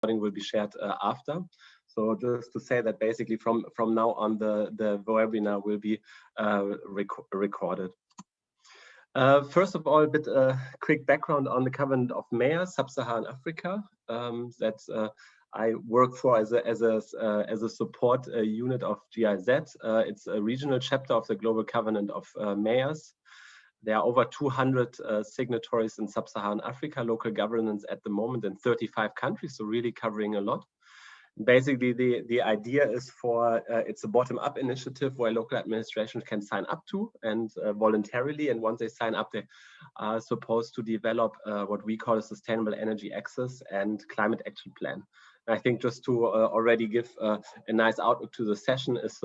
will be shared after. So just to say that basically from now on, the webinar will be recorded. First of all, a bit quick background on the Covenant of Mayors, Sub-Saharan Africa. That's I work for as a support unit of GIZ. It's a regional chapter of the Global Covenant of Mayors. There are over 200 signatories in Sub-Saharan Africa, local governance at the moment in 35 countries, so really covering a lot. Basically, the idea is for it's a bottom-up initiative where local administration can sign up to and voluntarily, and once they sign up, they are supposed to develop what we call a sustainable energy access and climate action plan. I think just to already give a nice outlook to the session is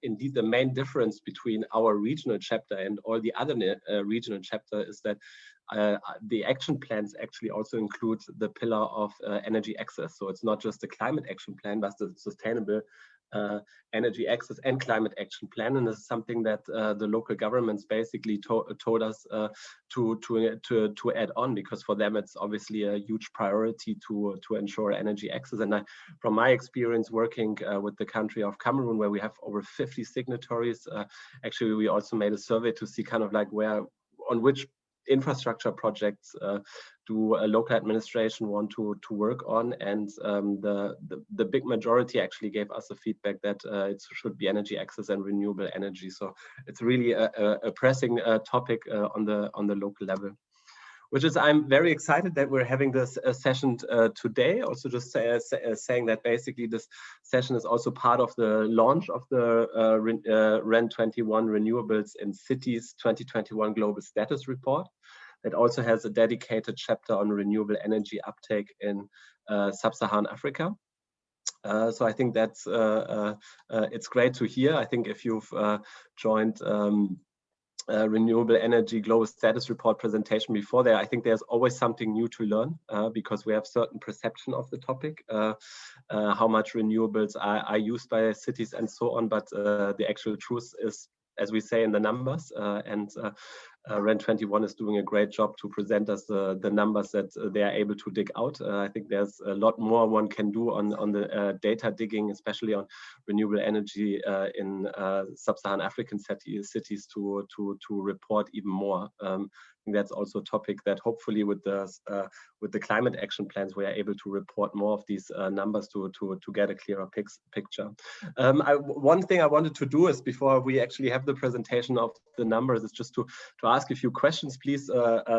indeed the main difference between our regional chapter and all the other regional chapter is that the action plans actually also include the pillar of energy access. So it's not just the climate action plan, but the sustainable energy access and climate action plan, and this is something that the local governments basically told us to add on, because for them it's obviously a huge priority to ensure energy access. And from my experience working with the country of Cameroon, where we have over 50 signatories, actually we also made a survey to see kind of like on which infrastructure projects do a local administration want to work on, and the big majority actually gave us the feedback that it should be energy access and renewable energy. So it's really a pressing topic on the local level, which is I'm very excited that we're having this session today. Also just saying that basically this session is also part of the launch of the REN 21 Renewables in Cities 2021 Global Status Report. It also has a dedicated chapter on renewable energy uptake in Sub-Saharan Africa. So I think that's it's great to hear. I think if you've joined renewable energy global status report presentation before there, I think there's always something new to learn because we have certain perception of the topic, how much renewables are used by cities and so on, but the actual truth is, as we say, in the numbers, and REN 21 is doing a great job to present us the numbers that they are able to dig out. I think there's a lot more one can do on the data digging, especially on renewable energy in Sub-Saharan African cities to report even more. I think that's also a topic that hopefully with the climate action plans we are able to report more of these numbers to get a clearer picture. One thing I wanted to do is, before we actually have the presentation of the numbers, is just to ask a few questions. Please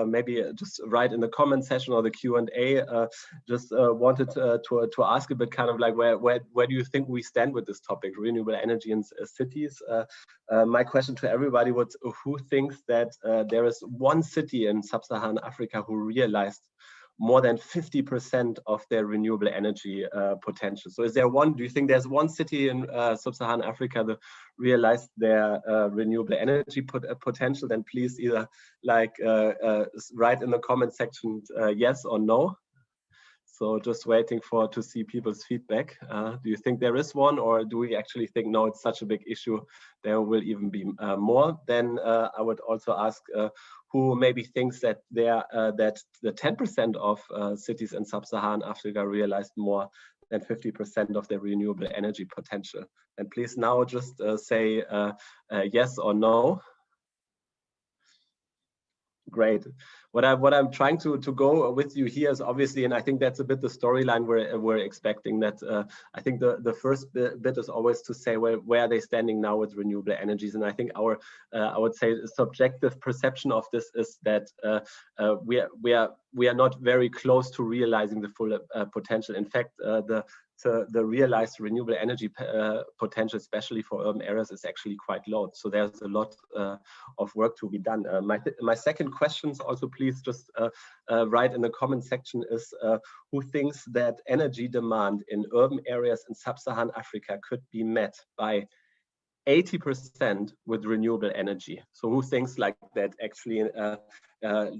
maybe just write in the comment section or the Q&A. Just wanted to ask a bit kind of like where do you think we stand with this topic, renewable energy in cities? My question to everybody was, who thinks that there is one city in Sub-Saharan Africa who realized more than 50% of their renewable energy potential? So is there one, do you think there's one city in Sub-Saharan Africa that realized their renewable energy potential? Then please either like write in the comment section yes or no. So just waiting to see people's feedback. Do you think there is one, or do we actually think, no, it's such a big issue, there will even be more? Then I would also ask who maybe thinks that that the 10% of cities in Sub-Saharan Africa realized more than 50% of their renewable energy potential. And please now just say yes or no. Great. What I'm trying to go with you here is obviously, and I think that's a bit the storyline we're expecting, that I think the first bit is always to say where are they standing now with renewable energies. And I think our I would say subjective perception of this is that we are not very close to realizing the full potential. In fact, the realized renewable energy potential, especially for urban areas, is actually quite low. So there's a lot of work to be done. My second question is also, please just write in the comment section, is who thinks that energy demand in urban areas in Sub-Saharan Africa could be met by 80% with renewable energy? So who thinks like that actually,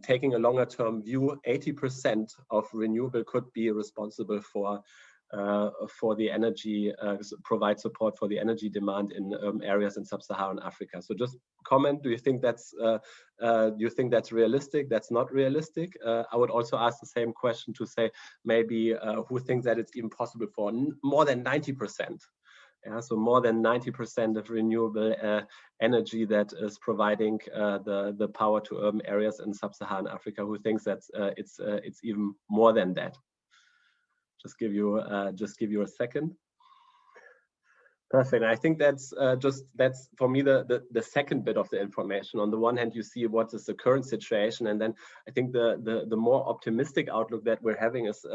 taking a longer term view, 80% of renewable could be responsible for for the energy, provide support for the energy demand in urban areas in Sub-Saharan Africa. So just comment, do you think that's realistic? That's not realistic? I would also ask the same question to say, maybe who thinks that it's even possible for more than 90%? Yeah, so more than 90% of renewable energy that is providing the power to urban areas in Sub-Saharan Africa. Who thinks that it's even more than that? Just give you a second. Perfect. I think that's for me the second bit of the information. On the one hand, you see what is the current situation, and then I think the more optimistic outlook that we're having is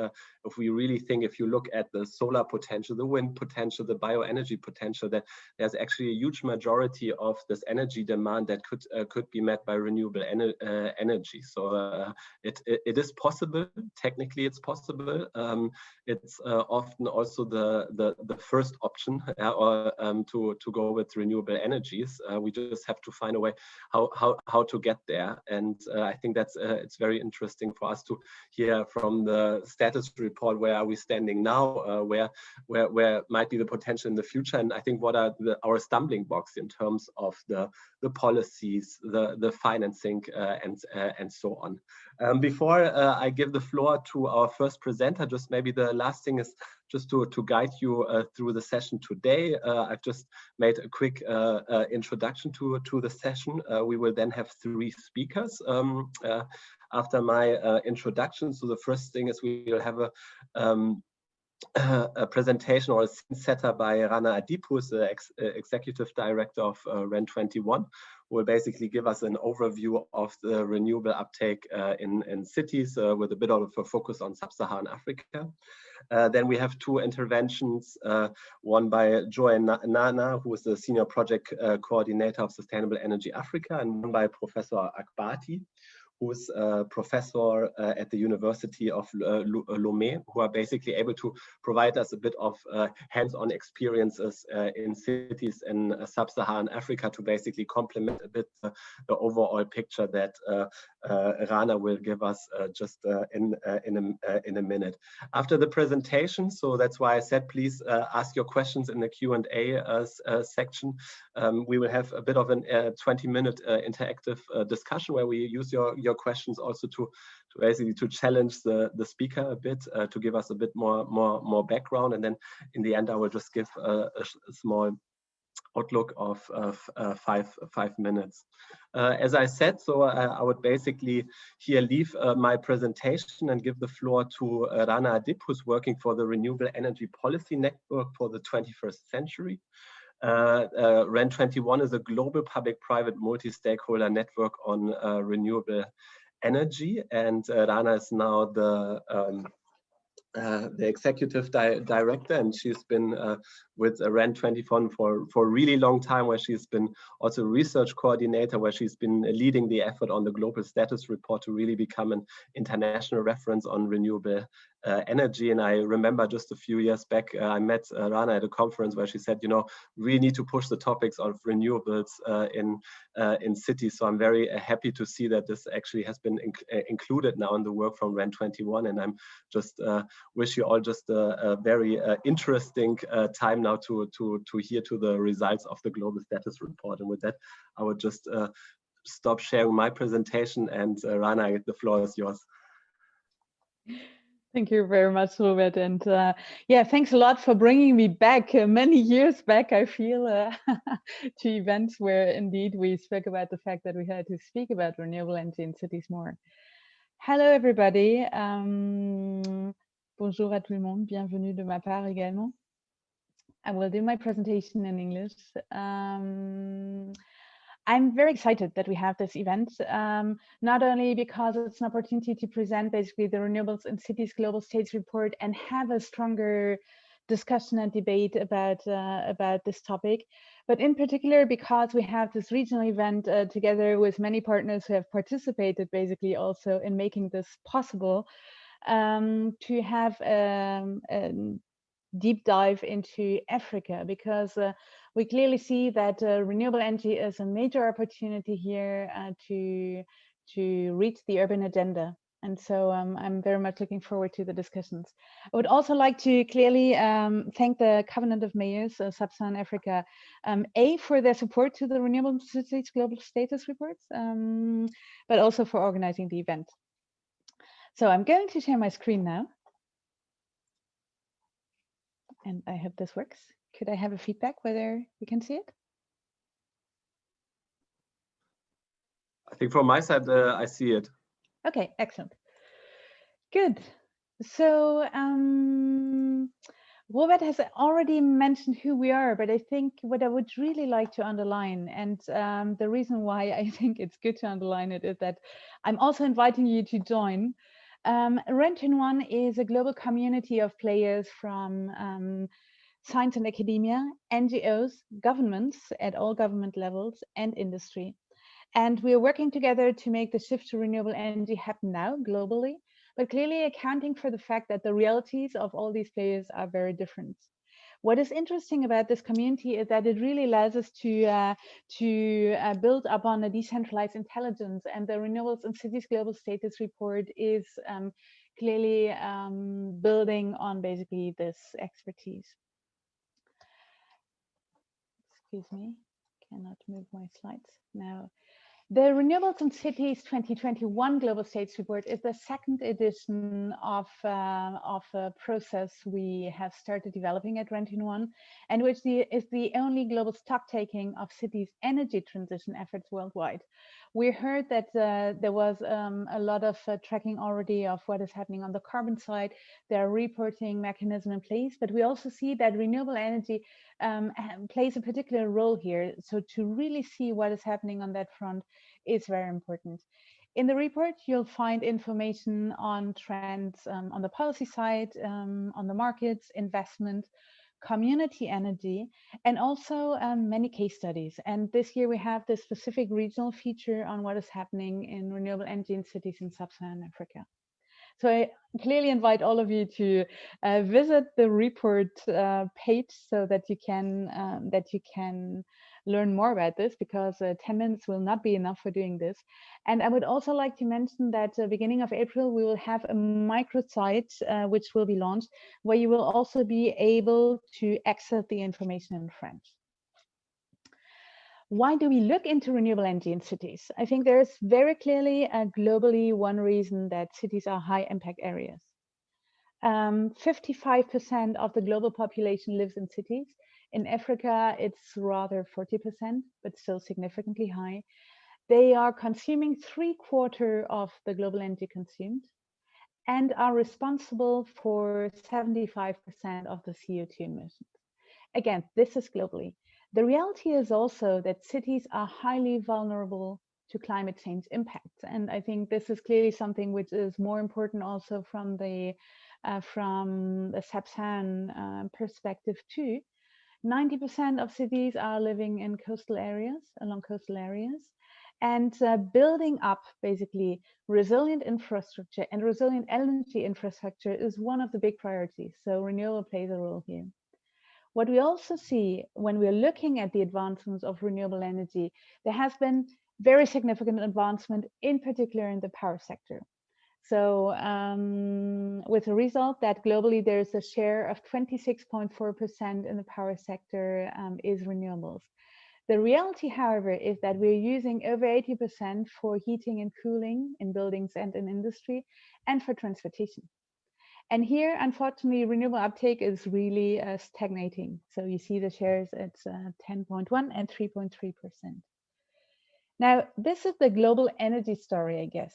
if we really think, if you look at the solar potential, the wind potential, the bioenergy potential, that there's actually a huge majority of this energy demand that could be met by renewable energy. So it is possible. Technically, it's possible. It's often also the first option. To go with renewable energies. We just have to find a way how to get there, and I think that's it's very interesting for us to hear from the status report, where are we standing now, where might be the potential in the future, and I think what are our stumbling blocks in terms of the policies, the financing, and so on. Before I give the floor to our first presenter, just maybe the last thing is just to guide you through the session today. I've just made a quick introduction to the session. We will then have 3 speakers after my introduction. So the first thing is we will have a presentation or a scene setter by Rana Adib, who is the Executive Director of REN21, who will basically give us an overview of the renewable uptake in cities with a bit of a focus on Sub-Saharan Africa. Then we have 2 interventions, one by Joy Nana, who is the Senior Project Coordinator of Sustainable Energy Africa, and one by Professor Akbati, who is a professor at the University of Lomé, who are basically able to provide us a bit of hands-on experiences in cities in Sub-Saharan Africa to basically complement a bit the overall picture that Rana will give us just in a minute. After the presentation, so that's why I said please ask your questions in the Q&A section. We will have a bit of a 20-minute interactive discussion where we use your questions also to basically to challenge the speaker a bit, to give us a bit more background, and then in the end I will just give a small outlook of 5 minutes. As I said, so I would basically here leave my presentation and give the floor to Rana Adib, who's working for the Renewable Energy Policy Network for the 21st century. REN21 is a global public-private multi-stakeholder network on renewable energy, and Rana is now the executive director, and she's been with REN21 for a really long time, where she's been also research coordinator, where she's been leading the effort on the global status report to really become an international reference on renewable energy. And I remember just a few years back, I met Rana at a conference where she said, you know, we need to push the topics of renewables in cities. So I'm very happy to see that this actually has been included now in the work from REN21, and I'm just wish you all just a very interesting time now to hear to the results of the global status report. And with that, I would just stop sharing my presentation, and Rana, the floor is yours. Thank you very much, Robert, and yeah, thanks a lot for bringing me back many years back, I feel, to events where indeed we spoke about the fact that we had to speak about renewable energy in cities more. Hello everybody, bonjour à tout le monde, bienvenue de ma part également. I will do my presentation in English. I'm very excited that we have this event, not only because it's an opportunity to present basically the Renewables in Cities Global States Report and have a stronger discussion and debate about this topic, but in particular because we have this regional event together with many partners who have participated basically also in making this possible, to have a deep dive into Africa, because we clearly see that renewable energy is a major opportunity here to reach the urban agenda. And so I'm very much looking forward to the discussions. I would also like to clearly thank the Covenant of Mayors, Sub-Saharan Africa, for their support to the Renewable Cities Global Status Reports, but also for organizing the event. So I'm going to share my screen now. And I hope this works. Could I have a feedback whether you can see it? I think from my side, I see it. Okay, excellent. Good. So Robert has already mentioned who we are, but I think what I would really like to underline, and the reason why I think it's good to underline it, is that I'm also inviting you to join. REN21 is a global community of players from science and academia, NGOs, governments at all government levels, and industry. And we are working together to make the shift to renewable energy happen now globally, but clearly accounting for the fact that the realities of all these players are very different. What is interesting about this community is that it really allows us to build upon a decentralized intelligence, and the Renewables and Cities Global Status Report is clearly building on basically this expertise. Excuse me, cannot move my slides now. The Renewables and Cities 2021 Global States Report is the second edition of a process we have started developing at REN21, and which is the only global stock taking of cities' energy transition efforts worldwide. We heard that there was a lot of tracking already of what is happening on the carbon side. There are reporting mechanisms in place, but we also see that renewable energy plays a particular role here. So to really see what is happening on that front is very important. In the report, you'll find information on trends on the policy side, on the markets, investment, community energy, and also many case studies. And this year we have this specific regional feature on what is happening in renewable energy in cities in Sub-Saharan Africa. So I clearly invite all of you to visit the report page so that you can learn more about this, because 10 minutes will not be enough for doing this. And I would also like to mention that beginning of April, we will have a microsite which will be launched, where you will also be able to access the information in French. Why do we look into renewable energy in cities? I think there's very clearly globally one reason that cities are high impact areas. 55% of the global population lives in cities. In Africa, it's rather 40%, but still significantly high. They are consuming 3/4 of the global energy consumed and are responsible for 75% of the CO2 emissions. Again, this is globally. The reality is also that cities are highly vulnerable to climate change impacts. And I think this is clearly something which is more important also from the Sub-Saharan perspective too. 90% of cities are living in coastal areas, along coastal areas, and building up basically resilient infrastructure and resilient energy infrastructure is one of the big priorities. So renewable plays a role here. What we also see when we're looking at the advancements of renewable energy, there has been very significant advancement, in particular in the power sector. So with the result that globally there's a share of 26.4% in the power sector is renewables. The reality, however, is that we're using over 80% for heating and cooling in buildings and in industry, and for transportation. And here, unfortunately, renewable uptake is really stagnating. So you see the shares at 10.1 and 3.3%. Now, this is the global energy story, I guess.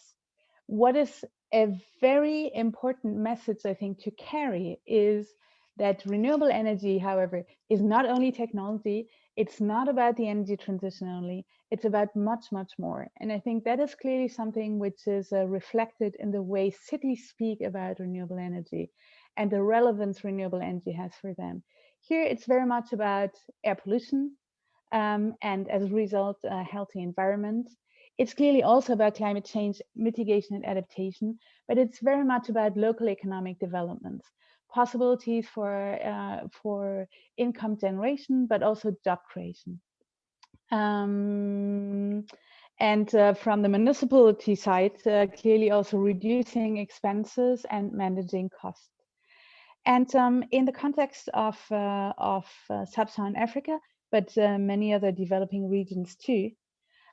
What is a very important message, I think, to carry is that renewable energy, however, is not only technology. It's not about the energy transition only. It's about much, much more. And I think that is clearly something which is reflected in the way cities speak about renewable energy and the relevance renewable energy has for them. Here, it's very much about air pollution and as a result, a healthy environment. It's clearly also about climate change mitigation and adaptation, but it's very much about local economic development, possibilities for income generation, but also job creation. And And from the municipality side, clearly also reducing expenses and managing costs. And in the context of Sub-Saharan Africa, but many other developing regions too,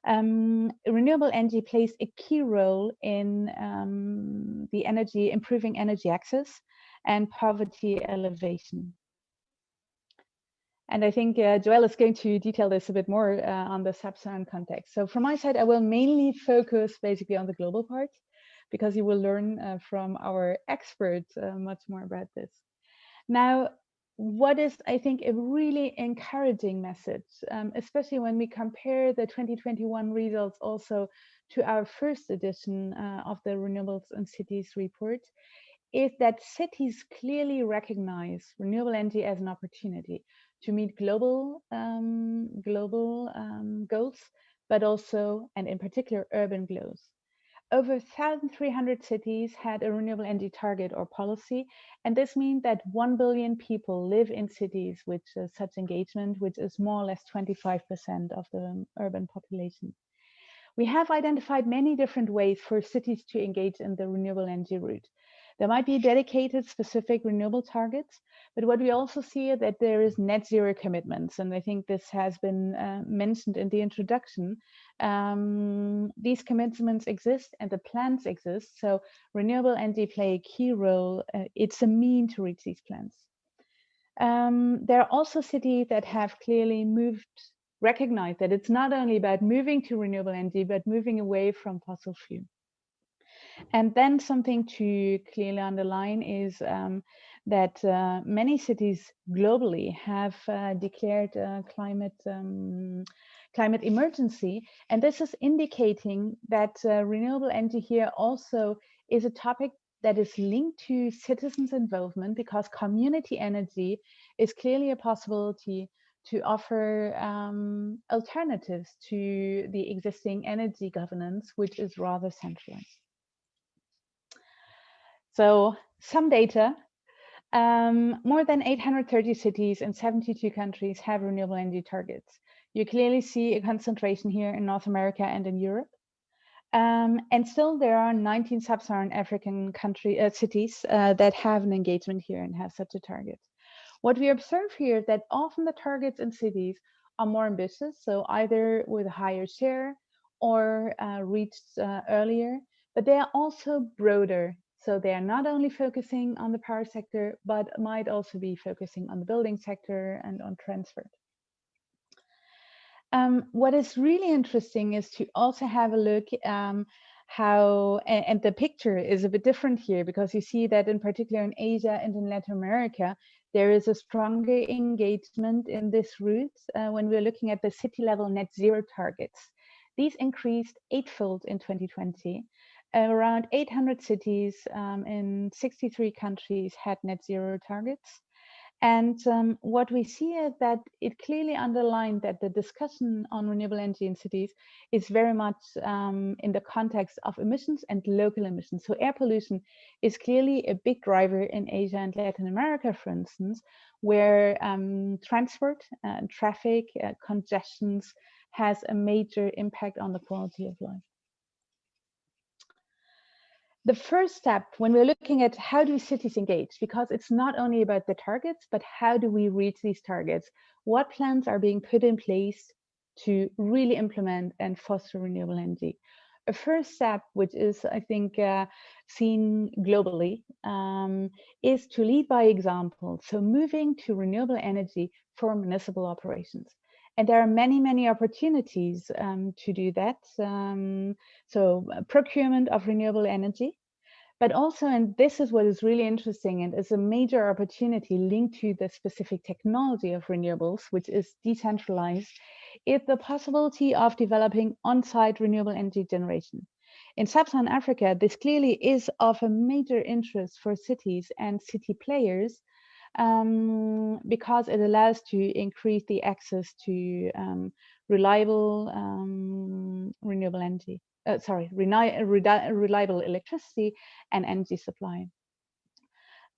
renewable energy plays a key role in improving energy access and poverty elevation. And I think Joelle is going to detail this a bit more on the Sub-Saharan context. So from my side, I will mainly focus basically on the global part, because you will learn from our experts much more about this. Now, what is, I think, a really encouraging message, especially when we compare the 2021 results also to our first edition of the Renewables and Cities report, is that cities clearly recognize renewable energy as an opportunity to meet global goals, but also, and in particular, urban goals. Over 1,300 cities had a renewable energy target or policy, and this means that 1 billion people live in cities with such engagement, which is more or less 25% of the urban population. We have identified many different ways for cities to engage in the renewable energy route. There might be dedicated specific renewable targets, but what we also see is that there is net zero commitments, and I think this has been mentioned in the introduction. These commitments exist and the plans exist, so renewable energy play a key role. It's a mean to reach these plans. There are also cities that have clearly recognized that it's not only about moving to renewable energy, but moving away from fossil fuel. And then something to clearly underline is that many cities globally have declared climate emergency. And this is indicating that renewable energy here also is a topic that is linked to citizens' involvement, because community energy is clearly a possibility to offer alternatives to the existing energy governance, which is rather centralized. So some data, more than 830 cities in 72 countries have renewable energy targets. You clearly see a concentration here in North America and in Europe. And still there are 19 Sub-Saharan African cities that have an engagement here and have such a target. What we observe here is that often the targets in cities are more ambitious, so either with a higher share or reached earlier, but they are also broader. So they are not only focusing on the power sector, but might also be focusing on the building sector and on transport. What is really interesting is to also have a look how, and the picture is a bit different here, because you see that in particular in Asia and in Latin America, there is a stronger engagement in this route when we're looking at the city level net zero targets. These increased eightfold in 2020. Around 800 cities in 63 countries had net zero targets. And what we see is that it clearly underlined that the discussion on renewable energy in cities is very much in the context of emissions and local emissions. So air pollution is clearly a big driver in Asia and Latin America, for instance, where transport, traffic, congestions has a major impact on the quality of life. The first step when we're looking at how do cities engage, because it's not only about the targets, but how do we reach these targets? What plans are being put in place to really implement and foster renewable energy? A first step, which is, I think, seen globally, is to lead by example. So moving to renewable energy for municipal operations. And there are many, many opportunities to do that. So procurement of renewable energy, but also, and this is what is really interesting and is a major opportunity linked to the specific technology of renewables, which is decentralized, is the possibility of developing on-site renewable energy generation. In Sub-Saharan Africa, this clearly is of a major interest for cities and city players, because it allows to increase the access to reliable renewable energy, reliable electricity and energy supply.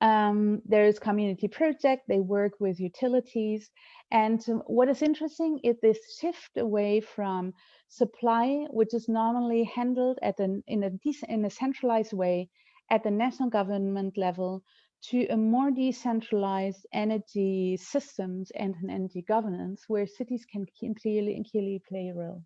There is community project, they work with utilities. And what is interesting is this shift away from supply, which is normally handled in a centralized way at the national government level, to a more decentralized energy systems and an energy governance where cities can clearly play a role.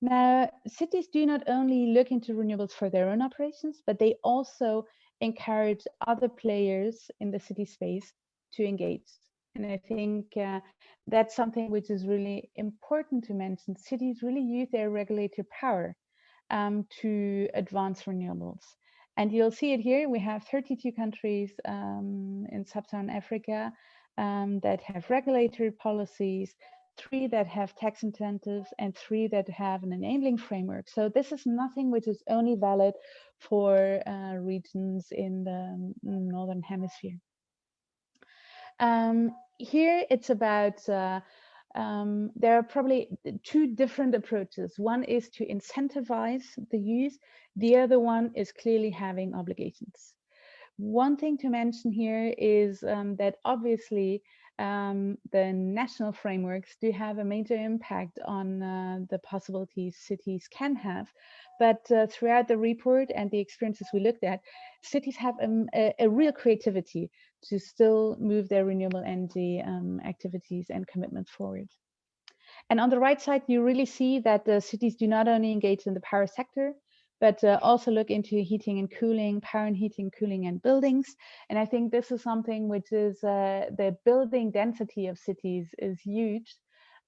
Now, cities do not only look into renewables for their own operations, but they also encourage other players in the city space to engage. And I think that's something which is really important to mention. Cities really use their regulatory power to advance renewables. And you'll see it here. We have 32 countries in Sub-Saharan Africa that have regulatory policies, 3 that have tax incentives, and 3 that have an enabling framework. So this is nothing which is only valid for regions in the Northern Hemisphere. Here it's about there are probably 2 different approaches. One is to incentivize the use. The other one is clearly having obligations. One thing to mention here is that obviously the national frameworks do have a major impact on the possibilities cities can have. But throughout the report and the experiences we looked at, cities have a real creativity to still move their renewable energy activities and commitments forward. And on the right side, you really see that the cities do not only engage in the power sector, but also look into heating and cooling, power and heating, cooling and buildings. And I think this is something which is the building density of cities is huge.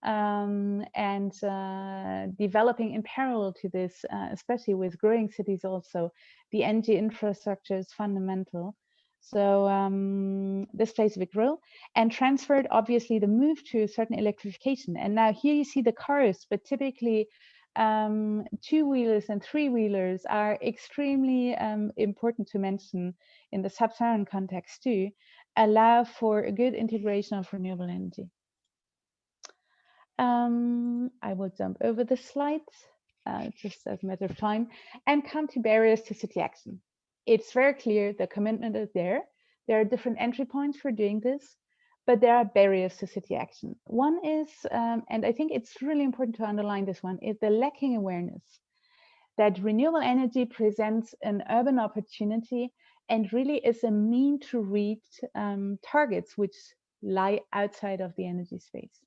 And developing in parallel to this, especially with growing cities also, the energy infrastructure is fundamental. So this plays a big role, and transferred obviously the move to a certain electrification. And now here you see the cars, but typically 2-wheelers and 3-wheelers are extremely important to mention in the sub-Saharan context too, allow for a good integration of renewable energy. I will jump over this slide just as a matter of time and come to barriers to city action. It's very clear the commitment is there. There are different entry points for doing this, but there are barriers to city action. One is, and I think it's really important to underline this one, is the lacking awareness that renewable energy presents an urban opportunity and really is a mean to reach targets which lie outside of the energy space.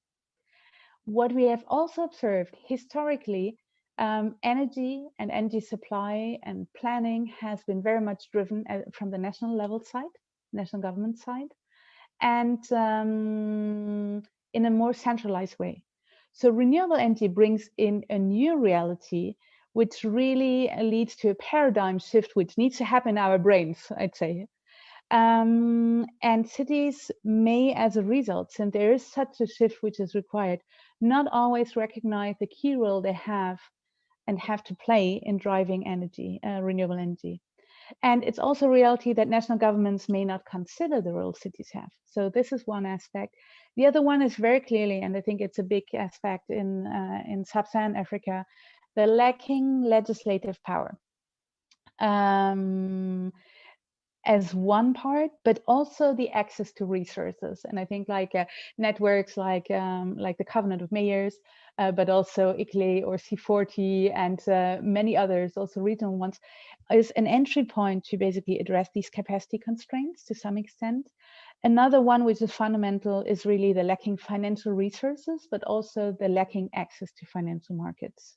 What we have also observed historically, energy and energy supply and planning has been very much driven from the national level side, national government side, and in a more centralized way. So renewable energy brings in a new reality, which really leads to a paradigm shift, which needs to happen in our brains, I'd say. And cities may, as a result, since there is such a shift which is required, not always recognize the key role they have and have to play in driving energy, renewable energy. And it's also a reality that national governments may not consider the role cities have. So this is one aspect. The other one is very clearly, and I think it's a big aspect in Sub-Saharan Africa, the lacking legislative power. As one part, but also the access to resources. And I think like networks like the Covenant of Mayors, but also ICLE or C40 and many others, also regional ones, is an entry point to basically address these capacity constraints to some extent. Another one which is fundamental is really the lacking financial resources, but also the lacking access to financial markets.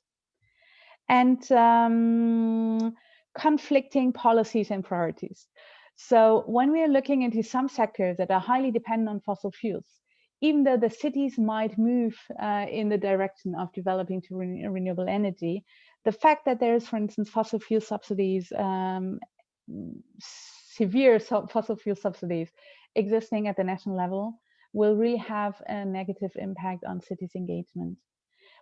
And conflicting policies and priorities. So when we are looking into some sectors that are highly dependent on fossil fuels, even though the cities might move in the direction of developing to renewable energy, the fact that there is, for instance, fossil fuel subsidies, severe fossil fuel subsidies existing at the national level will really have a negative impact on cities' engagement.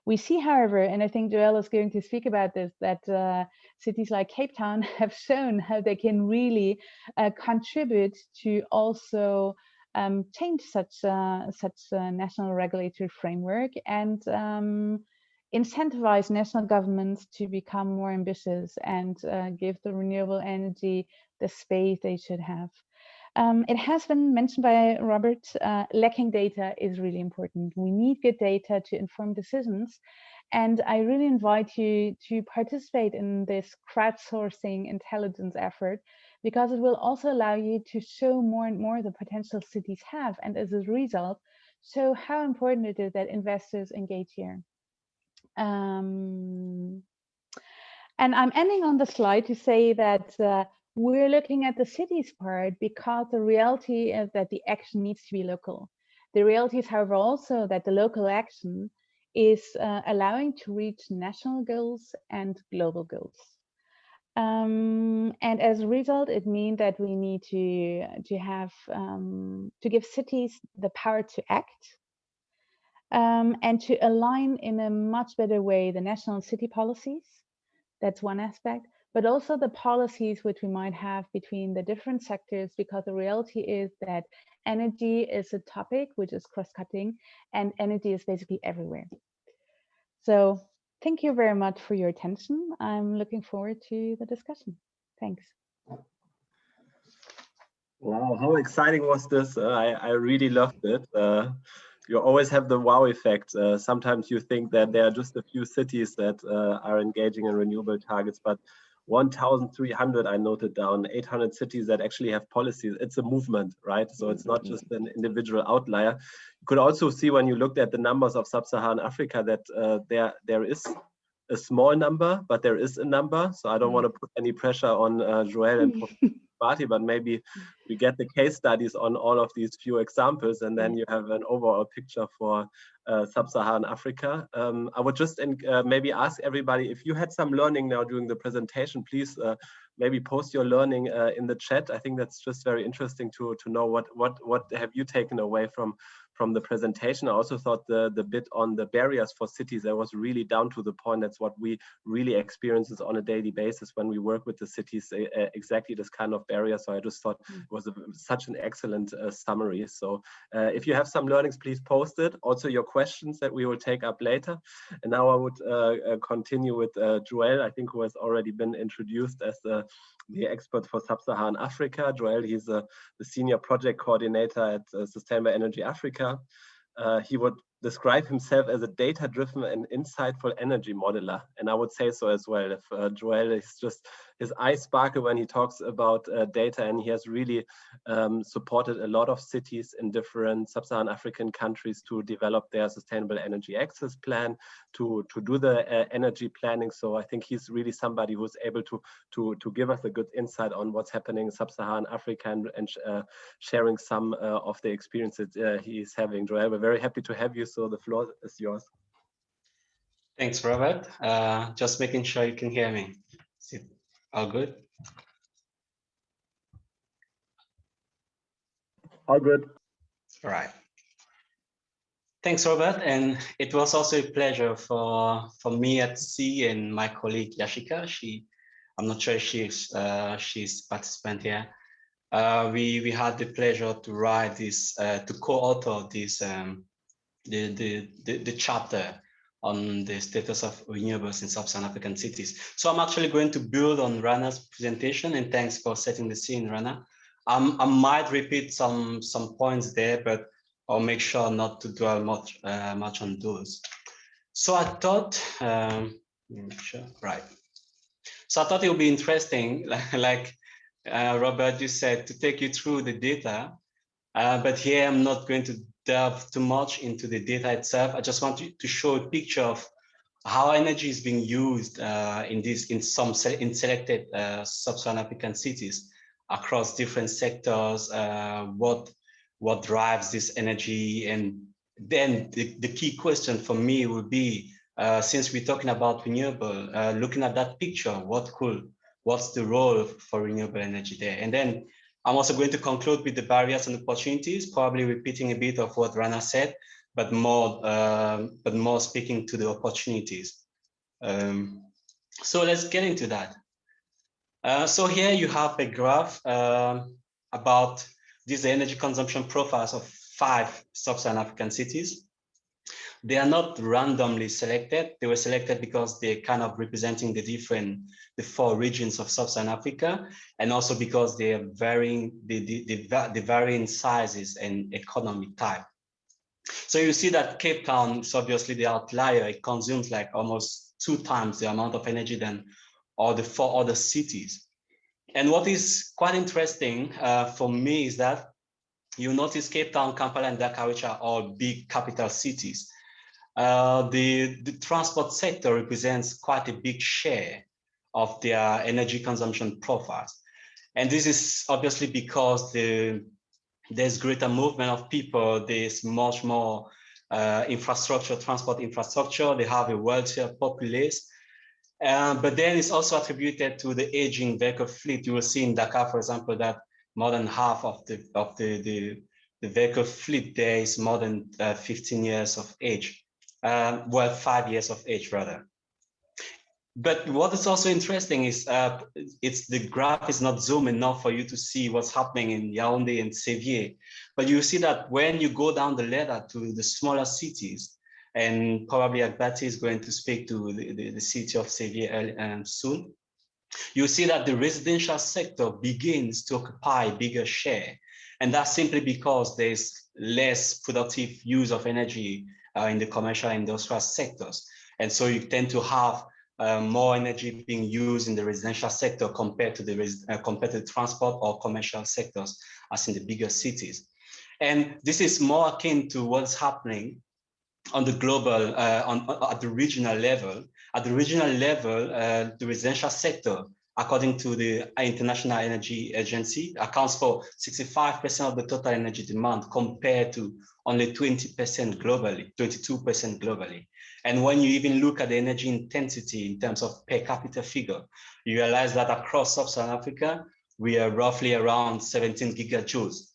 We see, however, and I think Joelle is going to speak about this, that cities like Cape Town have shown how they can really contribute to also change such a national regulatory framework and incentivize national governments to become more ambitious and give the renewable energy the space they should have. It has been mentioned by Robert, lacking data is really important. We need good data to inform decisions. And I really invite you to participate in this crowdsourcing intelligence effort, because it will also allow you to show more and more the potential cities have. And as a result, show how important it is that investors engage here. And I'm ending on the slide to say that we're looking at the cities part because the reality is that the action needs to be local. The reality is, however, also that the local action is allowing to reach national goals and global goals. And as a result, it means that we need to give cities the power to act, and to align in a much better way the national and city policies. That's one aspect, but also the policies which we might have between the different sectors, because the reality is that energy is a topic which is cross-cutting, and energy is basically everywhere. So thank you very much for your attention. I'm looking forward to the discussion. Thanks. Wow, how exciting was this? I really loved it. You always have the wow effect. Sometimes you think that there are just a few cities that are engaging in renewable targets, but 1,300, I noted down, 800 cities that actually have policies. It's a movement, right? So it's not just an individual outlier. You could also see when you looked at the numbers of Sub-Saharan Africa that there is a small number, but there is a number. So I don't want to put any pressure on Joël and Marty, but maybe we get the case studies on all of these few examples, and then you have an overall picture for Sub-Saharan Africa. I would just maybe ask everybody, if you had some learning now during the presentation, please maybe post your learning in the chat. I think that's just very interesting to know what have you taken away from the presentation. I also thought the bit on the barriers for cities, that was really down to the point. That's what we really experience on a daily basis when we work with the cities, exactly this kind of barrier. So I just thought it was such an excellent summary. So if you have some learnings, please post it. Also your questions that we will take up later. And now I would continue with Joël, I think, who has already been introduced as the expert for Sub-Saharan Africa. Joël, he's the senior project coordinator at Sustainable Energy Africa. He would describe himself as a data-driven and insightful energy modeler, and I would say so as well. If Joël is just, his eyes sparkle when he talks about data, and he has really supported a lot of cities in different Sub-Saharan African countries to develop their sustainable energy access plan, to do the energy planning. So I think he's really somebody who's able to give us a good insight on what's happening in Sub-Saharan Africa, and sharing some of the experiences he is having. Joël, we're very happy to have you. So the floor is yours. Thanks, Robert. Just making sure you can hear me. Is it all good? All good. All right. Thanks, Robert. And it was also a pleasure for me at sea and my colleague Yashika. I'm not sure if she's a participant here. We had the pleasure to write this, to co-author this, the chapter on the status of renewables in Sub-Saharan African cities. So I'm actually going to build on Rana's presentation, and thanks for setting the scene, Rana. I might repeat some points there, but I'll make sure not to dwell much on those. So I thought, right. So I thought it would be interesting, like Robert, you said, to take you through the data, but here I'm not going to delve too much into the data itself. I just want to show a picture of how energy is being used in selected Sub-Saharan African cities across different sectors, what drives this energy. And then the key question for me would be, since we're talking about renewable, looking at that picture, what's the role for renewable energy there? And then I'm also going to conclude with the barriers and opportunities, probably repeating a bit of what Rana said, but more speaking to the opportunities. So let's get into that. So here you have a graph about these energy consumption profiles of 5 Sub-Saharan African cities. They are not randomly selected. They were selected because they're kind of representing the 4 regions of Sub-Saharan Africa, and also because they are varying the varying sizes and economic type. So you see that Cape Town is obviously the outlier. It consumes like almost 2 times the amount of energy than all the 4 other cities. And what is quite interesting for me is that you notice Cape Town, Kampala, and Dakar, which are all big capital cities. The transport sector represents quite a big share of their energy consumption profiles. And this is obviously because there's greater movement of people, there's much more infrastructure, transport infrastructure, they have a wealthier populace. But then it's also attributed to the aging vehicle fleet. You will see in Dakar, for example, that more than half of the vehicle fleet there is more than 15 years of age. Well, 5 years of age rather. But what is also interesting is the graph is not zoom enough for you to see what's happening in Yaoundé and Sevier. But you see that when you go down the ladder to the smaller cities, and probably Agbati is going to speak to the city of Sevier soon, you see that the residential sector begins to occupy a bigger share. And that's simply because there's less productive use of energy in the commercial and industrial sectors. And so you tend to have more energy being used in the residential sector compared to the transport or commercial sectors as in the bigger cities. And this is more akin to what's happening on the global, at the regional level. At the regional level, the residential sector, according to the International Energy Agency, accounts for 65% of the total energy demand compared to only 20% globally, 22% globally. And when you even look at the energy intensity in terms of per capita figure, you realize that across Sub-Saharan Africa, we are roughly around 17 gigajoules.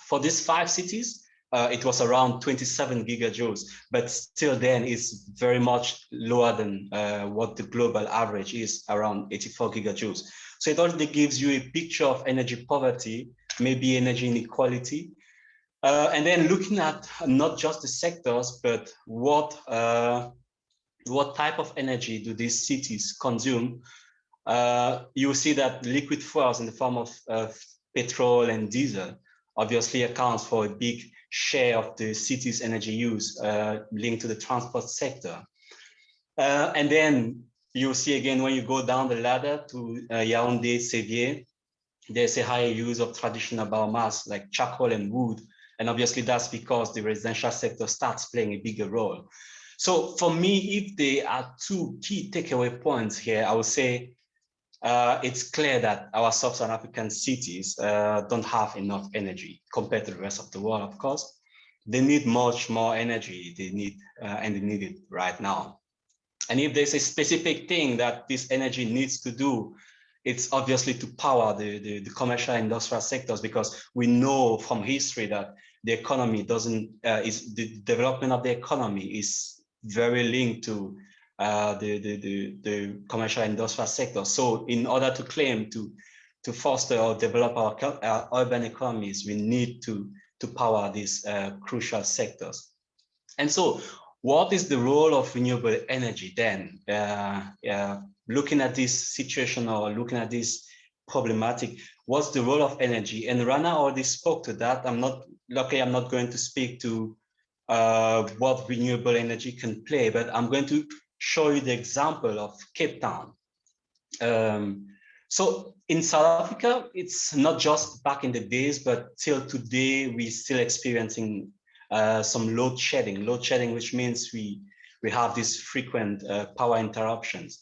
For these 5 cities, it was around 27 gigajoules, but still then it's very much lower than what the global average is, around 84 gigajoules. So it already gives you a picture of energy poverty, maybe energy inequality. And then looking at not just the sectors, but what type of energy do these cities consume, you see that liquid fuels in the form of petrol and diesel obviously accounts for a big share of the city's energy use linked to the transport sector. And then you see again, when you go down the ladder to Yaoundé, Sevier, there's a higher use of traditional biomass like charcoal and wood. And obviously that's because the residential sector starts playing a bigger role. So for me, if there are 2 key takeaway points here, I would say it's clear that our Sub-Saharan African cities don't have enough energy compared to the rest of the world, of course. They need much more energy. They need, and they need it right now. And if there's a specific thing that this energy needs to do, it's obviously to power the commercial and industrial sectors, because we know from history that the economy the development of the economy is very linked to the commercial and industrial sector. So in order to claim to foster or develop our urban economies, we need to power these crucial sectors. And so what is the role of renewable energy then? Looking at this situation or looking at this problematic, what's the role of energy? And Rana already spoke to that. I'm not going to speak to what renewable energy can play, but I'm going to show you the example of Cape Town. So in South Africa, it's not just back in the days, but till today, we're still experiencing some load shedding, which means we have these frequent power interruptions.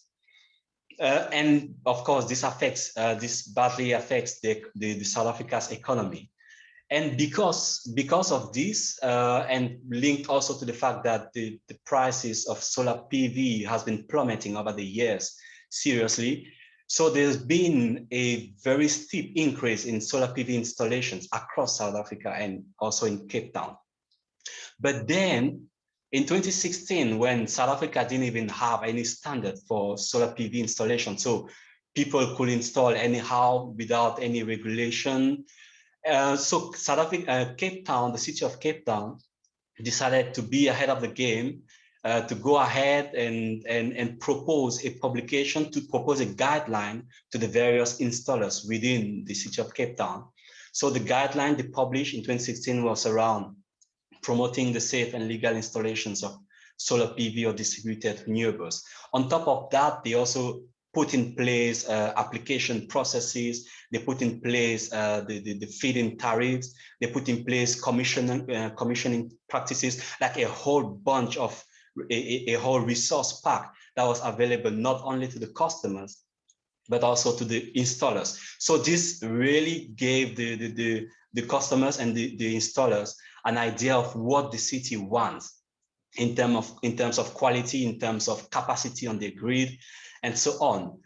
And of course, this badly affects the South Africa's economy. And because of this, and linked also to the fact that the prices of solar PV has been plummeting over the years, seriously. So there's been a very steep increase in solar PV installations across South Africa and also in Cape Town. But then in 2016, when South Africa didn't even have any standard for solar PV installation, so people could install anyhow without any regulation. So South Africa, Cape Town, the city of Cape Town, decided to be ahead of the game, to go ahead and propose a publication, to propose a guideline to the various installers within the city of Cape Town. So the guideline they published in 2016 was around promoting the safe and legal installations of solar PV or distributed renewables. On top of that, they also put in place application processes. They put in place the feed-in tariffs. They put in place commissioning practices, like a whole bunch of a whole resource pack that was available not only to the customers, but also to the installers. So this really gave the customers and the installers an idea of what the city wants in terms of quality, in terms of capacity on the grid, and so on.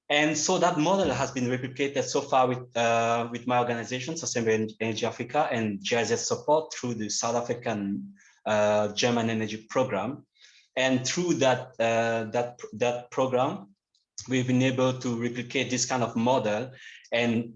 And so that model has been replicated so far with my organization, Sustainable Energy Africa, and GIZ support through the South African German energy program. And through that program, we've been able to replicate this kind of model. And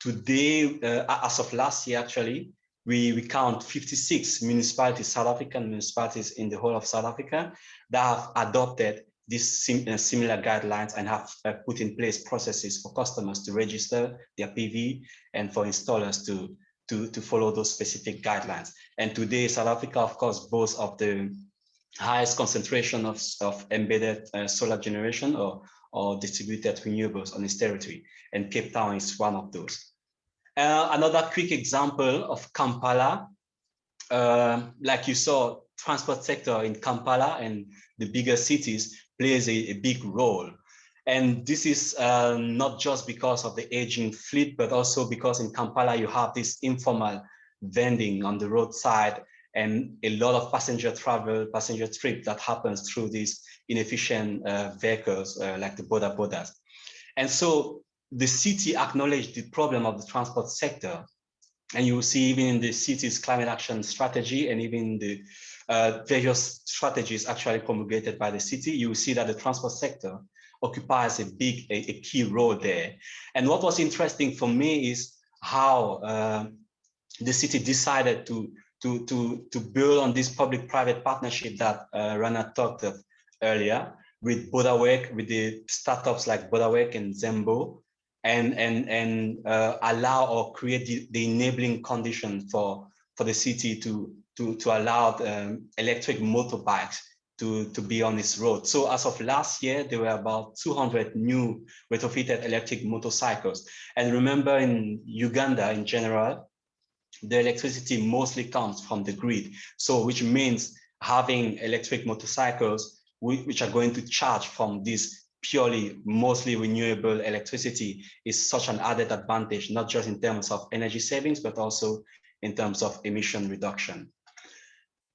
today, as of last year, actually, we count 56 municipalities, South African municipalities in the whole of South Africa, that have adopted these similar guidelines and have put in place processes for customers to register their PV and for installers to follow those specific guidelines. And today, South Africa, of course, boasts of the highest concentration of embedded solar generation or distributed renewables on its territory. And Cape Town is one of those. Another quick example of Kampala, like you saw, transport sector in Kampala and the bigger cities plays a big role. And this is not just because of the aging fleet, but also because in Kampala you have this informal vending on the roadside and a lot of passenger trip that happens through these inefficient vehicles like the bodas. And so the city acknowledged the problem of the transport sector. And you will see even in the city's climate action strategy and even the various strategies actually promulgated by the city, you will see that the transport sector occupies a key role there. And what was interesting for me is how the city decided to build on this public-private partnership that Rana talked of earlier with Bodawek, with the startups like Bodawek and Zembo, and allow or create the enabling condition for the city to allow electric motorbikes to be on its road. So as of last year, there were about 200 new retrofitted electric motorcycles. And remember, in Uganda in general, the electricity mostly comes from the grid. So which means having electric motorcycles which are going to charge from this purely mostly renewable electricity is such an added advantage, not just in terms of energy savings, but also in terms of emission reduction.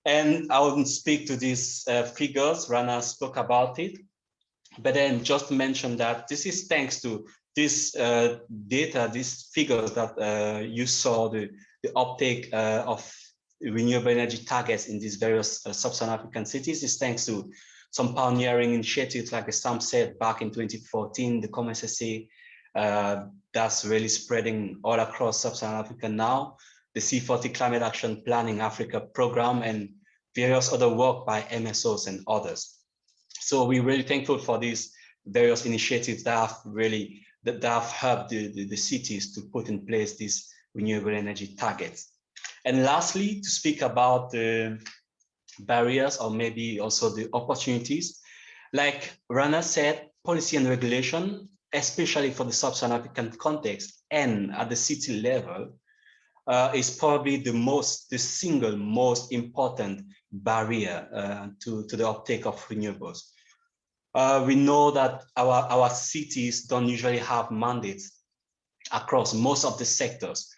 And I wouldn't speak to these figures, Rana spoke about it, but then just mention that this is thanks to this data, these figures that you saw, the uptake of renewable energy targets in these various Sub-Saharan African cities is thanks to some pioneering initiatives like the SAM said back in 2014, the CoM SSA, that's really spreading all across Sub-Saharan Africa now, the C40 Climate Action Planning Africa program, and various other work by MSOs and others. So we're really thankful for these various initiatives that have helped the cities to put in place these renewable energy targets. And lastly, to speak about the barriers or maybe also the opportunities, like Rana said, policy and regulation, especially for the Sub-Saharan African context and at the city level, is probably the single most important barrier to the uptake of renewables. We know that our cities don't usually have mandates across most of the sectors.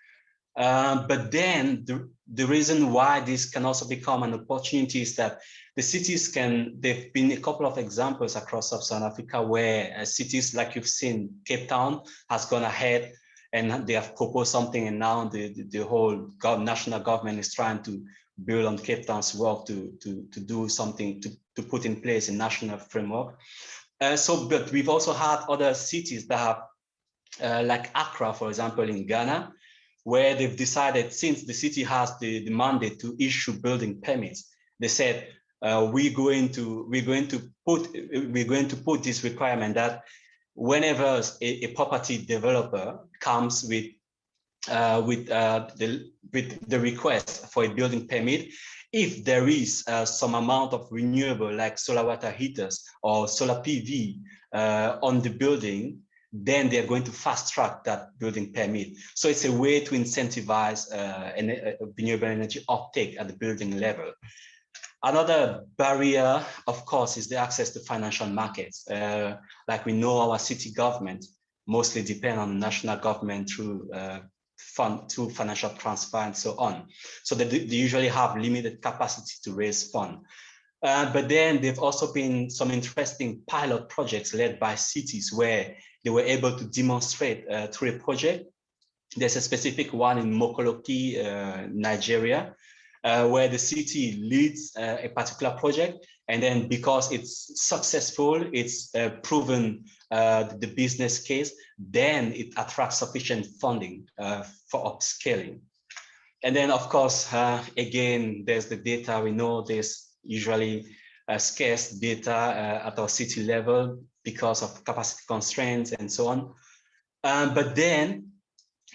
But then the reason why this can also become an opportunity is that the cities there've been a couple of examples across Sub-Saharan Africa where cities like you've seen, Cape Town has gone ahead and they have proposed something, and now the whole national government is trying to build on Cape Town's work to do something, to put in place a national framework. But we've also had other cities that have, like Accra, for example, in Ghana, where they've decided, since the city has the mandate to issue building permits, they said we're going to put this requirement that whenever a property developer comes with the request for a building permit, if there is some amount of renewable, like solar water heaters or solar PV on the building, then they're going to fast track that building permit. So it's a way to incentivize renewable energy uptake at the building level. Another barrier, of course, is the access to financial markets. Like we know, our city government mostly depend on the national government through financial transfer and so on. So they usually have limited capacity to raise funds. But then there've also been some interesting pilot projects led by cities where they were able to demonstrate through a project. There's a specific one in Mokoloki, Nigeria, where the city leads a particular project, and then because it's successful, it's proven the business case, then it attracts sufficient funding for upscaling. And then, of course, again, there's the data. We know there's usually scarce data at our city level because of capacity constraints and so on. But then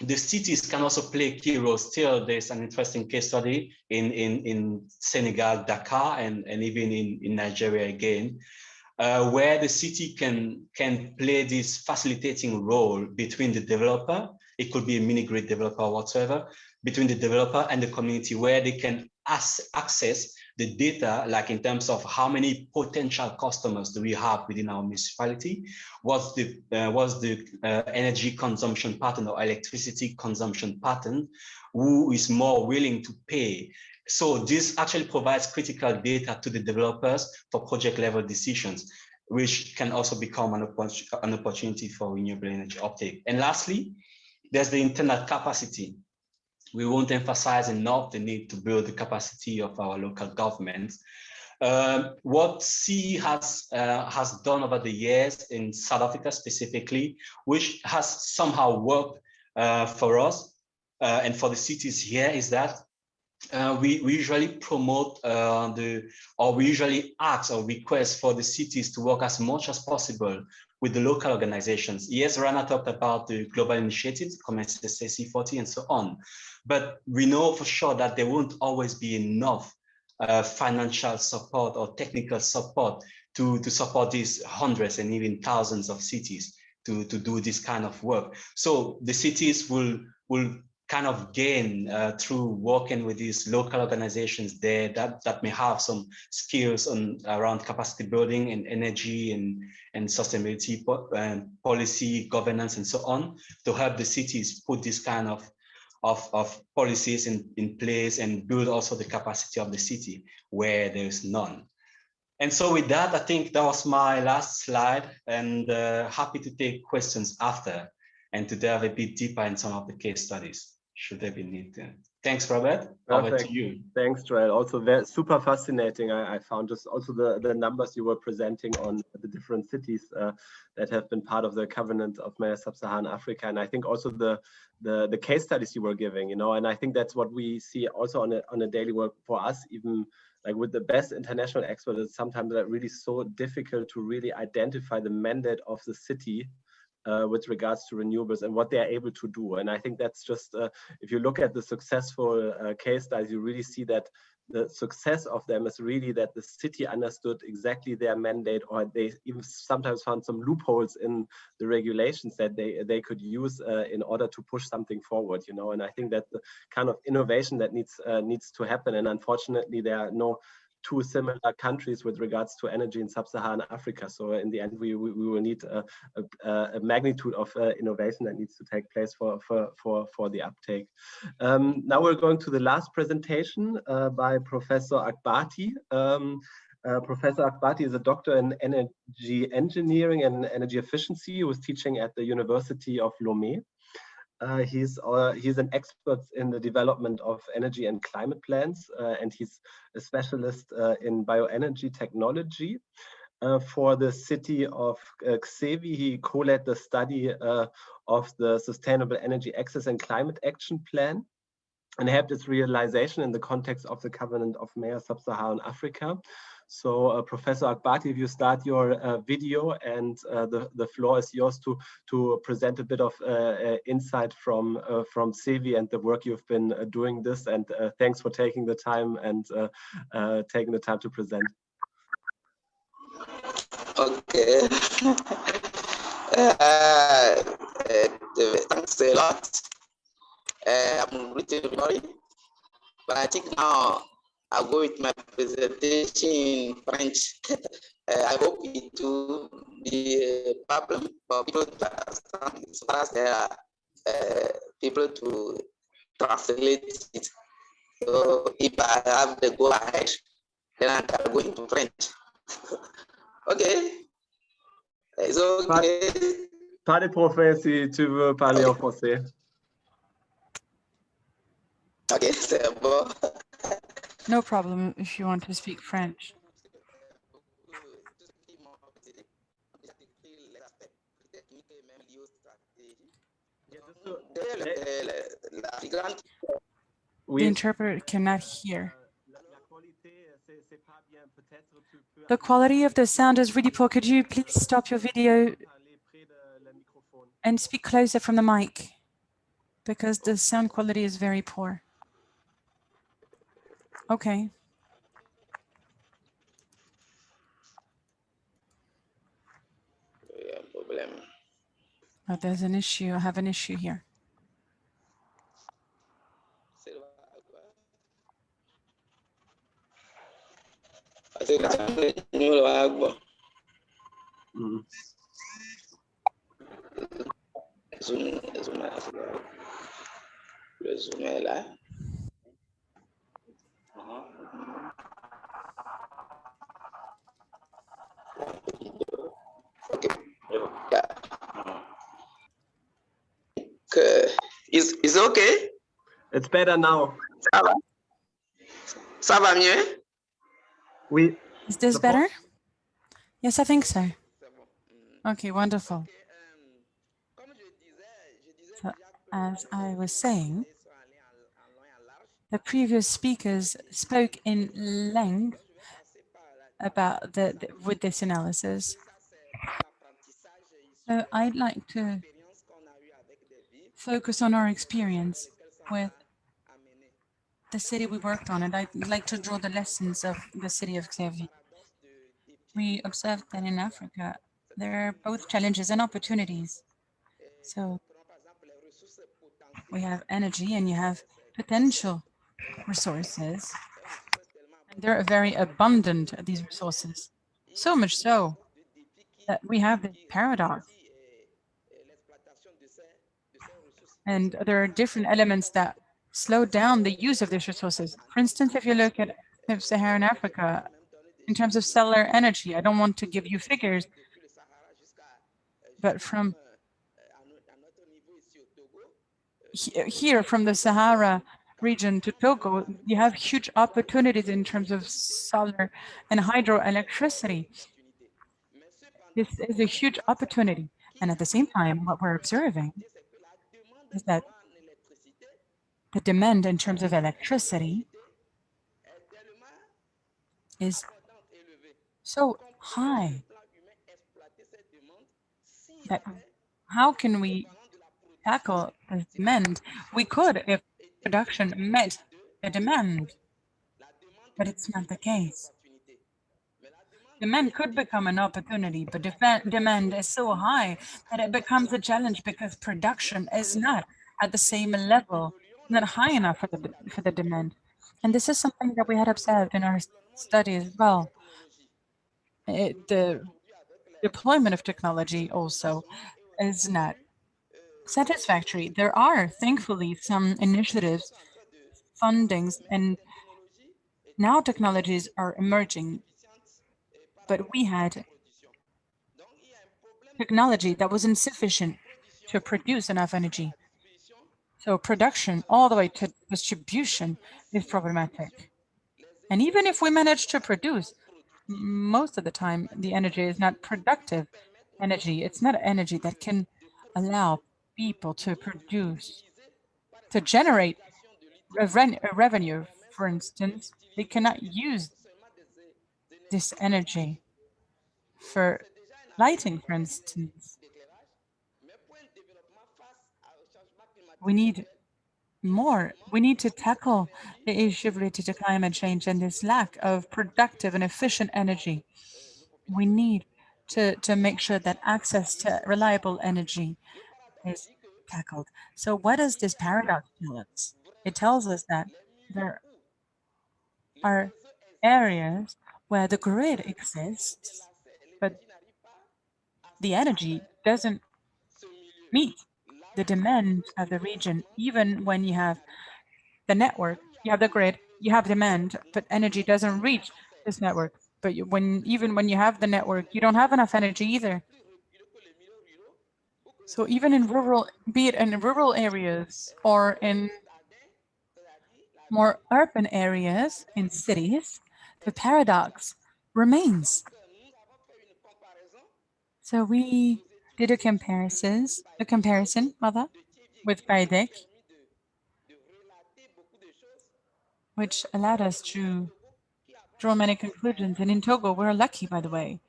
the cities can also play key roles. Still, there's an interesting case study in Senegal, Dakar, and even in Nigeria again, where the city can play this facilitating role between the developer, it could be a mini grid developer or whatsoever, between the developer and the community, where they can access the data, like in terms of how many potential customers do we have within our municipality, what's the energy consumption pattern or electricity consumption pattern, who is more willing to pay. So this actually provides critical data to the developers for project level decisions, which can also become an opportunity for renewable energy uptake. And lastly, there's the internal capacity. We won't emphasize enough the need to build the capacity of our local governments. What CE has done over the years in South Africa specifically, which has somehow worked for us and for the cities here, is that we usually promote we usually ask or request for the cities to work as much as possible with the local organizations. Yes, Rana talked about the global initiatives, CoM SSA, C40, and so on. But we know for sure that there won't always be enough financial support or technical support to support these hundreds and even thousands of cities to do this kind of work. So the cities will kind of gain through working with these local organizations there that may have some skills around capacity building and energy and sustainability policy, governance, and so on, to help the cities put this kind of policies in place and build also the capacity of the city where there's none. And so with that, I think that was my last slide, and happy to take questions after and to delve a bit deeper in some of the case studies, should there be need to. Thanks, Robert. Over to you. Thanks, Joel. Also, super fascinating. I found just also the numbers you were presenting on the different cities that have been part of the covenant of Sub-Saharan Africa, and I think also the case studies you were giving, and I think that's what we see also on a daily work for us, even like with the best international experts. It's sometimes really so difficult to really identify the mandate of the city with regards to renewables and what they are able to do. And I think that's just, if you look at the successful case studies, you really see that the success of them is really that the city understood exactly their mandate, or they even sometimes found some loopholes in the regulations that they could use in order to push something forward, And I think that's the kind of innovation that needs to happen. And unfortunately, there are no two similar countries with regards to energy in Sub-Saharan Africa. So in the end, we will need a magnitude of innovation that needs to take place for the uptake. Now we're going to the last presentation by Professor Akbati. Professor Akbati is a doctor in energy engineering and energy efficiency. He was teaching at the University of Lomé. He's an expert in the development of energy and climate plans, and he's a specialist in bioenergy technology. for the city of Xevi. He co-led the study of the Sustainable Energy Access and Climate Action Plan, and helped its realization in the context of the Covenant of Mayors Sub-Saharan Africa. So Professor Akbati, if you start your video, and the floor is yours to present a bit of insight from Xevi and the work you've been doing this, and thanks for taking the time and taking the time to present. Okay. Thanks a lot. I'm really sorry, but I think now I'll go with my presentation in French. I hope it will be a problem for people to understand, as far as there are people to translate it. So if I have the go ahead, then I can go into French. Okay. It's okay. Pas de problème si tu veux parler en français. Okay, c'est bon. No problem if you want to speak French. The interpreter cannot hear. The quality of the sound is really poor. Could you please stop your video and speak closer from the mic? Because the sound quality is very poor. Okay. Oh, there's an issue. I have an issue here. Resume là. Okay. Is okay? It's better now. Ça va? Ça va mieux? Oui. Is this better? Yes, I think so. Okay, wonderful. So, as I was saying, the previous speakers spoke in length about with this analysis. So I'd like to focus on our experience with the city we worked on, and I'd like to draw the lessons of the city of Xevi. We observed that in Africa, there are both challenges and opportunities. So we have energy and you have potential resources. And they're very abundant, these resources. So much so that we have the paradox. And there are different elements that slow down the use of these resources. For instance, if you look at Sub-Saharan Africa, in terms of solar energy, I don't want to give you figures, but from here, from the Sahara region to Togo, you have huge opportunities in terms of solar and hydroelectricity. This is a huge opportunity. And at the same time, what we're observing is that the demand in terms of electricity is so high that how can we tackle the demand? We could if production met the demand, but it's not the case. Demand could become an opportunity, but demand is so high that it becomes a challenge because production is not at the same level, not high enough for the demand. And this is something that we had observed in our study as well. The deployment of technology also is not satisfactory. There are, thankfully, some initiatives, fundings, and now technologies are emerging. But we had technology that was insufficient to produce enough energy. So production all the way to distribution is problematic. And even if we manage to produce, most of the time, the energy is not productive energy. It's not energy that can allow people to produce, to generate a revenue, for instance. They cannot use this energy for lighting, for instance. We need more. We need to tackle the issue related to climate change and this lack of productive and efficient energy. We need to make sure that access to reliable energy is tackled. So what does this paradox tell us? It tells us that there are areas where the grid exists, but the energy doesn't meet the demand of the region. Even when you have the network, you have the grid, you have demand, but energy doesn't reach this network. But even when you have the network, you don't have enough energy either. So even in rural, be it in rural areas or in more urban areas, in cities, the paradox remains. So we did a comparison, rather, with BIDEC, which allowed us to draw many conclusions. And in Togo, we're lucky, by the way,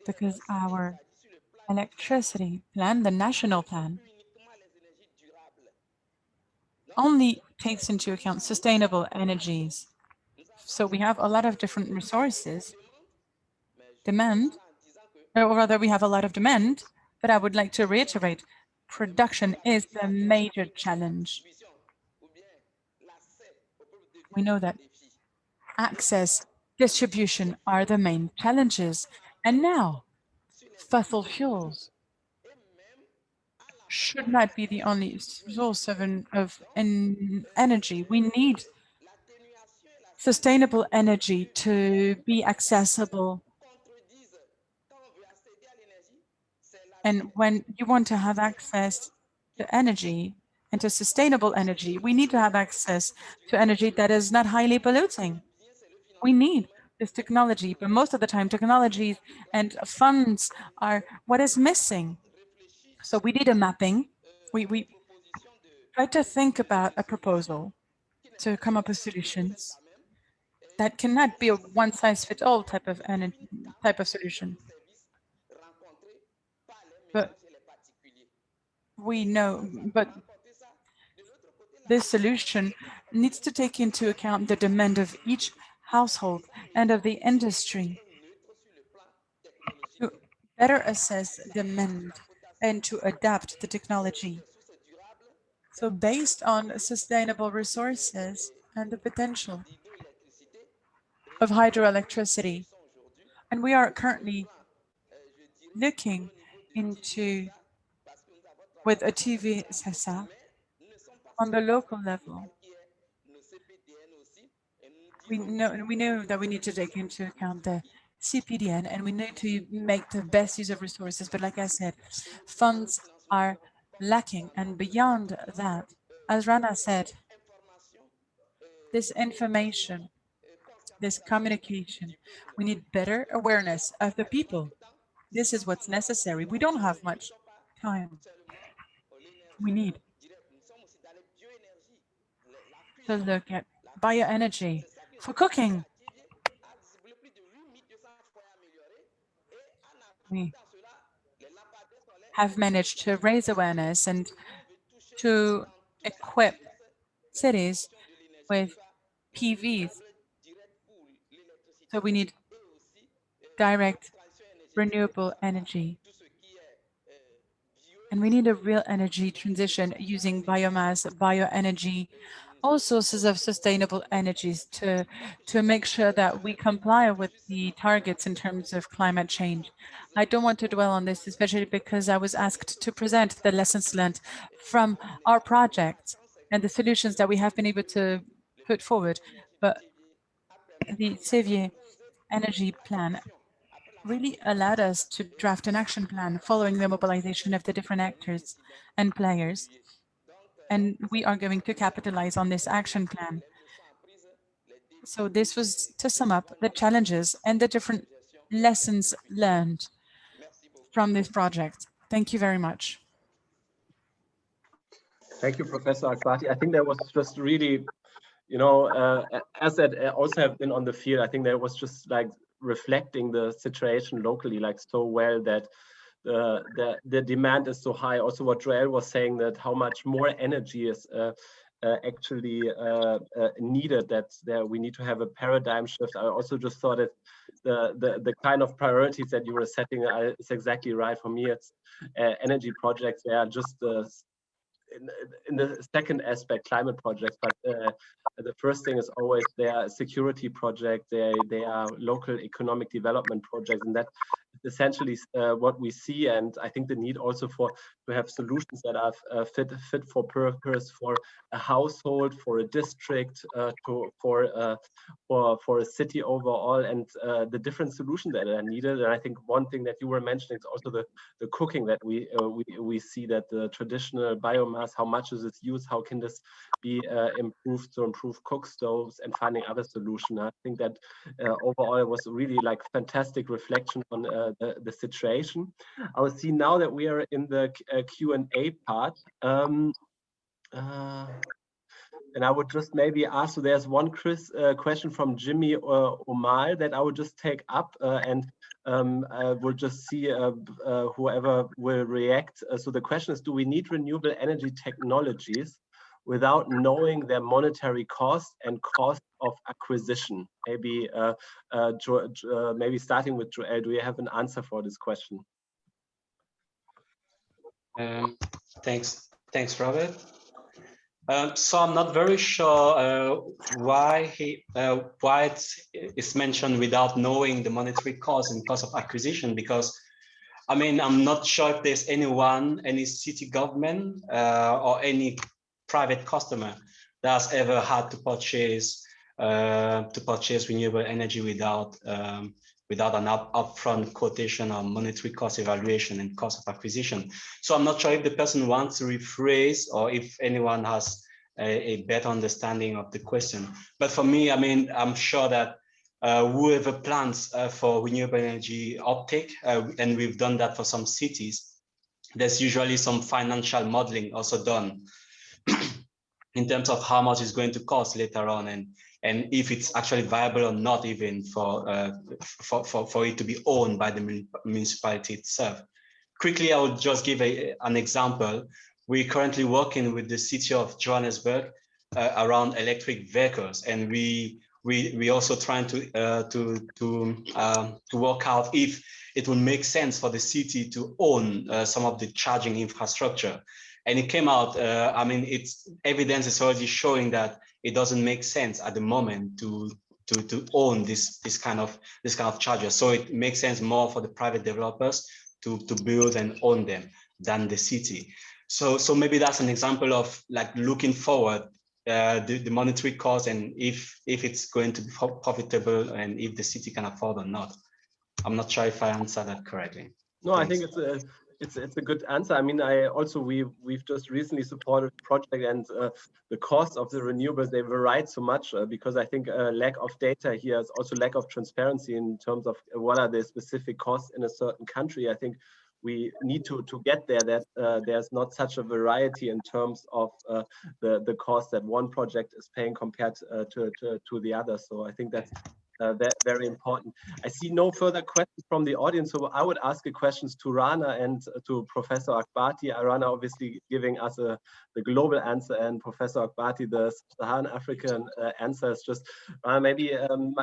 because our electricity plan, the national plan, only takes into account sustainable energies. So we have a lot of different resources, demand, or rather we have a lot of demand, but I would like to reiterate, production is the major challenge. We know that access, distribution are the main challenges. And now, fossil fuels should not be the only source of energy. We need sustainable energy to be accessible. And when you want to have access to energy and to sustainable energy, we need to have access to energy that is not highly polluting. We need this technology, but most of the time technologies and funds are what is missing. So we did a mapping. We tried to think about a proposal to come up with solutions that cannot be a one-size-fits-all type of solution. But we know, but this solution needs to take into account the demand of each household and of the industry to better assess demand and to adapt the technology. So based on sustainable resources and the potential of hydroelectricity, and we are currently looking into, with a TV CSA, on the local level, we know that we need to take into account the CPDN and we need to make the best use of resources. But like I said, funds are lacking. And beyond that, as Rana said, this information, this communication, we need better awareness of the people. This is what's necessary. We don't have much time. We need to look at bioenergy for cooking. We have managed to raise awareness and to equip cities with PVs. So we need direct renewable energy. And we need a real energy transition using biomass, bioenergy, all sources of sustainable energies to make sure that we comply with the targets in terms of climate change. I don't want to dwell on this, especially because I was asked to present the lessons learned from our project and the solutions that we have been able to put forward. But the Sevier Energy Plan really allowed us to draft an action plan following the mobilization of the different actors and players. And we are going to capitalize on this action plan. So this was to sum up the challenges and the different lessons learned from this project. Thank you very much. Thank you, Professor Akbati. I think that was just really, you know, as that also have been on the field, I think that was just like reflecting the situation locally like so well, that the demand is so high. Also what Joel was saying, that how much more energy is actually needed, that we need to have a paradigm shift. I also just thought that the kind of priorities that you were setting is exactly right. For me, it's energy projects. They are just in the second aspect, climate projects, but the first thing is always they are security projects, they are local economic development projects, and that is essentially what we see. And I think the need also to have solutions that are fit for purpose, for a household, for a district, for a city overall, and the different solutions that are needed. And I think one thing that you were mentioning is also the cooking, that we see that the traditional biomass, how much is it used, how can this be improved to improve cook stoves, and finding other solutions. I think that overall it was really like fantastic reflection on the situation. I will see now that we are in the Q&A part. And I would just maybe ask, so there's one question from Jimmy Omar that I would just take up, and we'll just see whoever will react. So the question is, do we need renewable energy technologies without knowing their monetary cost and cost of acquisition? Maybe maybe starting with Joel, do you have an answer for this question? Thanks, Robert. So I'm not very sure why it's mentioned without knowing the monetary cost and cost of acquisition, because I mean, I'm not sure if there's anyone, any city government or any private customer that's ever had to purchase renewable energy without an upfront quotation or monetary cost evaluation and cost of acquisition. So I'm not sure if the person wants to rephrase or if anyone has a better understanding of the question. But for me, I mean, I'm sure that whoever plans for renewable energy uptake, and we've done that for some cities, there's usually some financial modeling also done in terms of how much it's going to cost later on, and if it's actually viable or not, even for it to be owned by the municipality itself. Quickly, I would just give an example. We're currently working with the city of Johannesburg around electric vehicles, and we also trying to work out if it would make sense for the city to own some of the charging infrastructure. And it came out, I mean, it's evidence is already showing that it doesn't make sense at the moment to own this kind of chargers. So it makes sense more for the private developers to build and own them than the city. So maybe that's an example of like looking forward, the monetary cost, and if it's going to be profitable and if the city can afford or not. I'm not sure if I answered that correctly. No, thanks. I think it's a good answer. I mean, we've just recently supported a project, and the cost of the renewables, they varied so much because I think lack of data here is also lack of transparency in terms of what are the specific costs in a certain country. I think we need to get there, that there's not such a variety in terms of the cost that one project is paying compared to the other. So I think that's very important. I see no further questions from the audience, so I would ask the questions to Rana and to Professor Akbati. Rana obviously giving us the global answer, and Professor Akbati the Sub-Saharan African answer. Is just maybe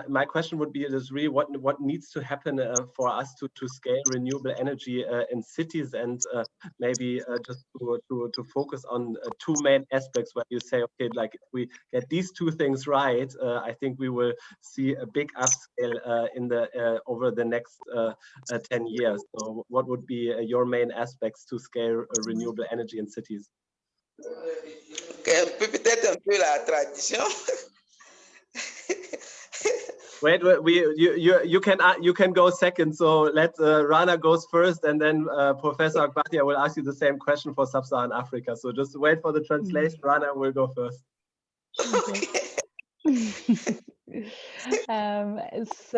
my question would be is really what needs to happen for us to scale renewable energy in cities, and maybe just to focus on two main aspects where you say, okay, like if we get these two things right, I think we will see a big upscale in over the next 10 years. So what would be your main aspects to scale renewable energy in cities? Peut-être un peu la tradition. Wait, you can go second. So let Rana goes first, and then Professor Akbati, I will ask you the same question for Sub-Saharan Africa. So just wait for the translation. Rana will go first. Okay.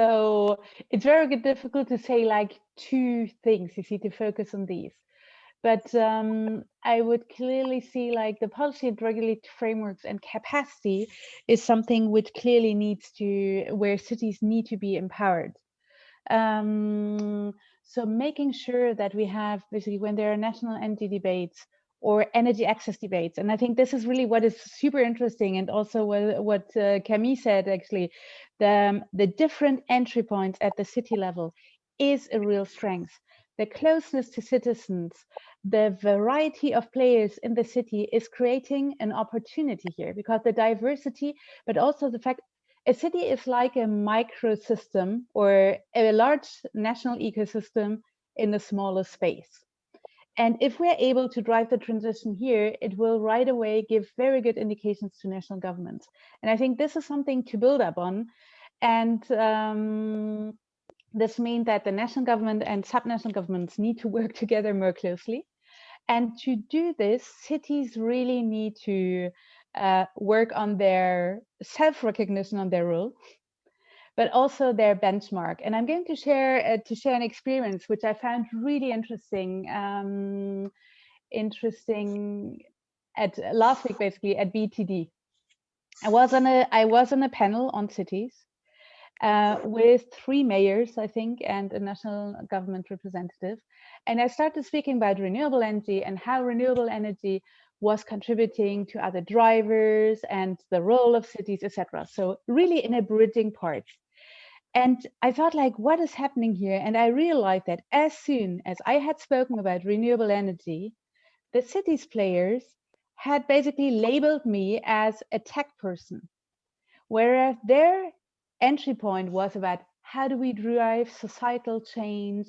So it's very difficult to say like two things. You see, to focus on these. But I would clearly see like the policy and regulatory frameworks and capacity is something which clearly needs to, where cities need to be empowered. So making sure that we have basically when there are national energy debates or energy access debates, and I think this is really what is super interesting, and also what Camille said actually, the different entry points at the city level is a real strength. The closeness to citizens, the variety of players in the city is creating an opportunity here, because the diversity, but also the fact a city is like a microsystem or a large national ecosystem in a smaller space. And if we're able to drive the transition here, it will right away give very good indications to national governments. And I think this is something to build up on. And this means that the national government and subnational governments need to work together more closely. And to do this, cities really need to work on their self-recognition on their role, but also their benchmark. And I'm going to share an experience which I found really interesting. At last week, basically at BTD. I was on a panel on cities with 3 mayors, I think, and a national government representative. And I started speaking about renewable energy and how renewable energy was contributing to other drivers and the role of cities, etc. So really in a bridging part. And I thought, like, what is happening here? And I realized that as soon as I had spoken about renewable energy, the cities players had basically labeled me as a tech person, whereas their entry point was about how do we drive societal change?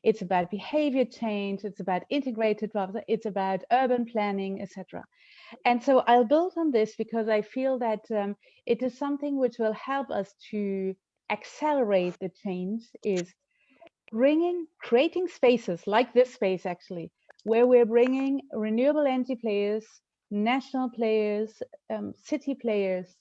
It's about behavior change. It's about integrated, it's about urban planning, etc. And so I'll build on this because I feel that it is something which will help us to accelerate the change, is creating spaces like this space actually, where we're bringing renewable energy players, national players, city players,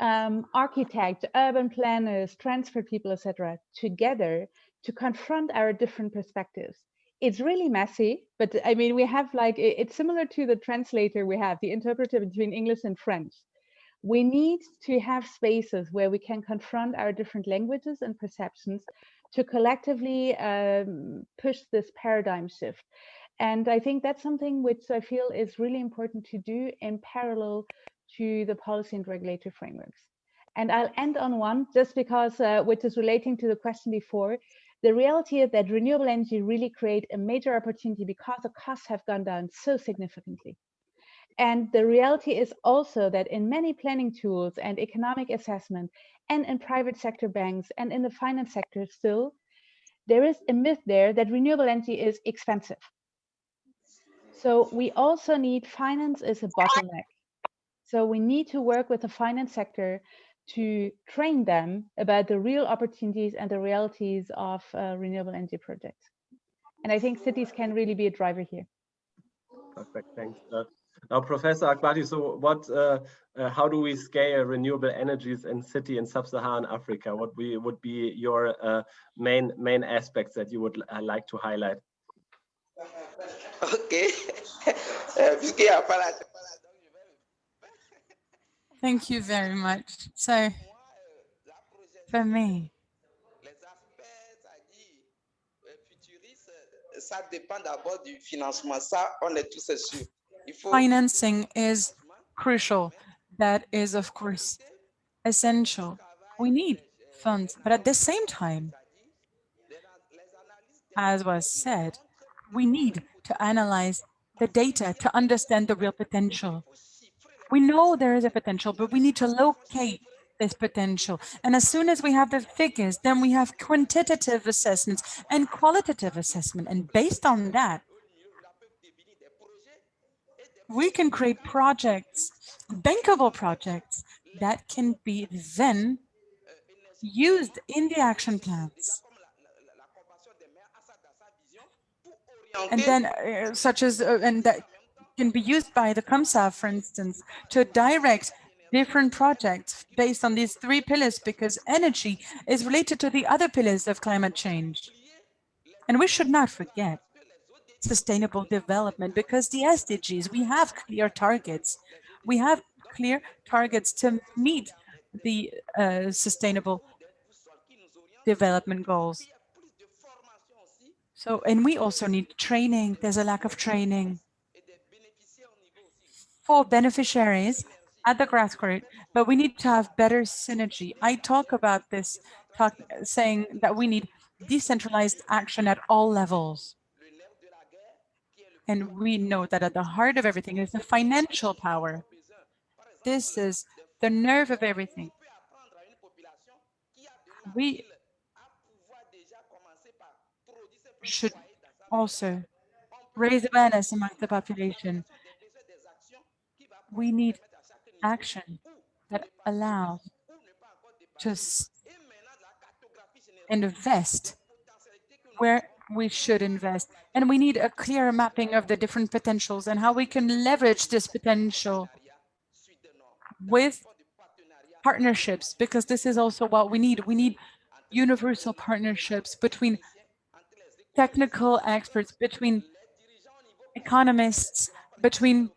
architects, urban planners, transport people, etc., together to confront our different perspectives. It's really messy, but I mean, we have like, it's similar to the translator we have, the interpreter between English and French. We need to have spaces where we can confront our different languages and perceptions to collectively push this paradigm shift. And I think that's something which I feel is really important to do in parallel to the policy and regulatory frameworks. And I'll end on one, just because, which is relating to the question before. The reality is that renewable energy really create a major opportunity because the costs have gone down so significantly. And the reality is also that in many planning tools and economic assessment, and in private sector banks and in the finance sector still, there is a myth there that renewable energy is expensive. So we also need finance as a bottleneck. So we need to work with the finance sector to train them about the real opportunities and the realities of renewable energy projects. And I think cities can really be a driver here. Perfect, thanks. Now, Professor Akbati, so what, how do we scale renewable energies in city in Sub-Saharan Africa? What would be your main aspects that you would like to highlight? Okay. Thank you very much. So, for me, financing is crucial. That is, of course, essential. We need funds, but at the same time, as was said, we need to analyze the data to understand the real potential. We know there is a potential, but we need to locate this potential. And as soon as we have the figures, then we have quantitative assessments and qualitative assessment. And based on that, we can create projects, bankable projects, that can be then used in the action plans. And then such as, and that can be used by the CoM SSA, for instance, to direct different projects based on these 3 pillars, because energy is related to the other pillars of climate change. And we should not forget sustainable development, because the SDGs, we have clear targets. We have clear targets to meet the sustainable development goals. So, and we also need training. There's a lack of training for beneficiaries at the grassroots, but we need to have better synergy. I talk about this, saying that we need decentralized action at all levels. And we know that at the heart of everything is the financial power. This is the nerve of everything. We should also raise awareness among the population. We need action that allows to invest where we should invest. And we need a clear mapping of the different potentials and how we can leverage this potential with partnerships, because this is also what we need. We need universal partnerships between technical experts, between economists, between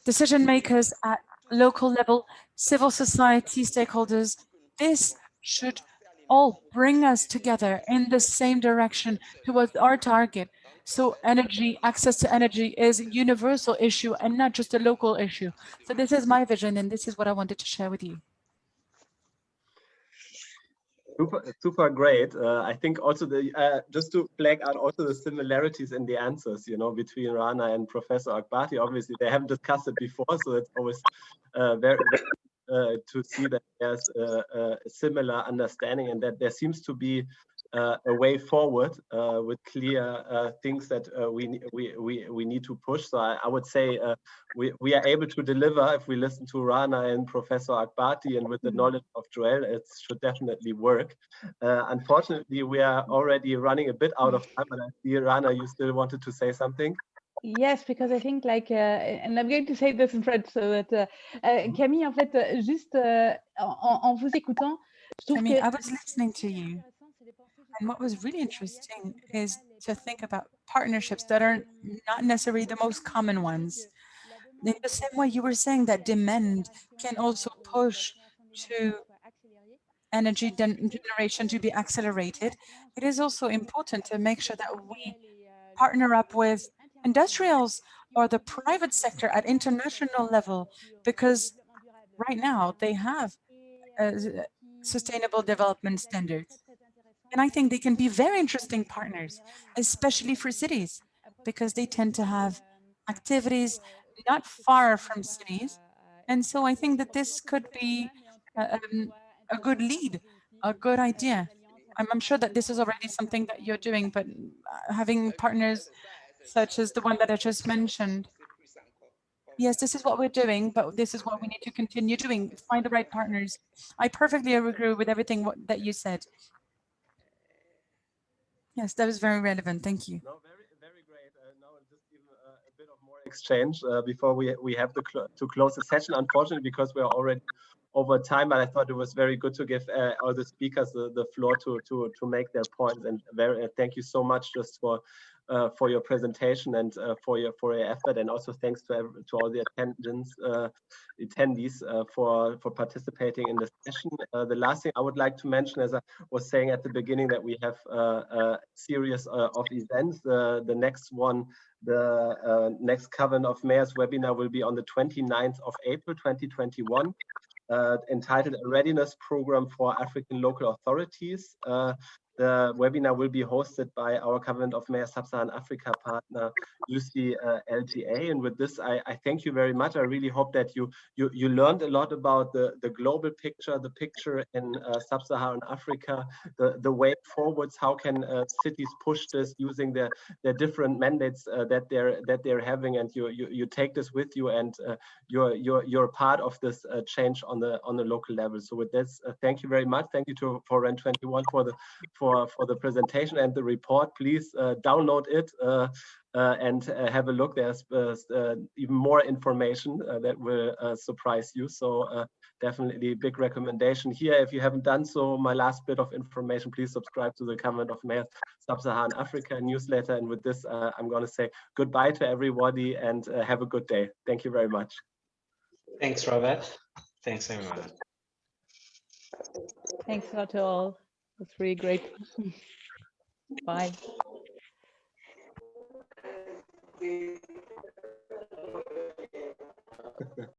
decision makers at local level, civil society stakeholders. This should all bring us together in the same direction towards our target. So energy, access to energy is a universal issue and not just a local issue. So this is my vision, and this is what I wanted to share with you. Super great. I think also just to flag out also the similarities in the answers, you know, between Rana and Professor Akbati. Obviously, they haven't discussed it before, so it's always very to see that there's a similar understanding and that there seems to be a way forward with clear things that we need to push. So I would say we are able to deliver if we listen to Rana and Professor Akbati, and with the knowledge of Joel, it should definitely work. Unfortunately, we are already running a bit out of time, but I see, Rana, you still wanted to say something? Yes, because I think and I'm going to say this in French, so that Camille, en fait, juste en vous écoutant, je trouve Camille, que I was listening to you, and what was really interesting is to think about partnerships that are not necessarily the most common ones. In the same way you were saying that demand can also push to energy generation to be accelerated, it is also important to make sure that we partner up with industrials or the private sector at international level, because right now they have sustainable development standards. And I think they can be very interesting partners, especially for cities, because they tend to have activities not far from cities. And so I think that this could be a good lead, a good idea. I'm sure that this is already something that you're doing, but having partners such as the one that I just mentioned. Yes, this is what we're doing, but this is what we need to continue doing. Find the right partners. I perfectly agree with everything that you said. Yes, that was very relevant. Thank you. No, very great. Now just even a bit of more exchange before we have to close the session. Unfortunately, because we are already over time, but I thought it was very good to give all the speakers the floor to make their points. And thank you so much just for your presentation and for your effort, and also thanks to all the attendees for participating in the session. The last thing I would like to mention, as I was saying at the beginning, that we have a series of events. The next one, the next Covenant of Mayors webinar, will be on the 29th of April 2021. Entitled A Readiness Program for African Local Authorities. The webinar will be hosted by our Covenant of Mayors Sub-Saharan Africa partner, UC LTA. And with this, I thank you very much. I really hope that you learned a lot about the global picture, the picture in Sub-Saharan Africa, the way forwards, how can cities push this using their different mandates that they're having, and you take this with you, and you're part of this change on the local level. So with this, thank you very much. Thank you for REN21 for the presentation and the report. Please download it and have a look. There's even more information that will surprise you. So definitely big recommendation here. If you haven't done so, my last bit of information, please subscribe to the Government of Mayors Sub-Saharan Africa newsletter. And with this, I'm going to say goodbye to everybody and have a good day. Thank you very much. Thanks, Robert. Thanks, everyone. Thanks a lot to all. That's really great. Bye.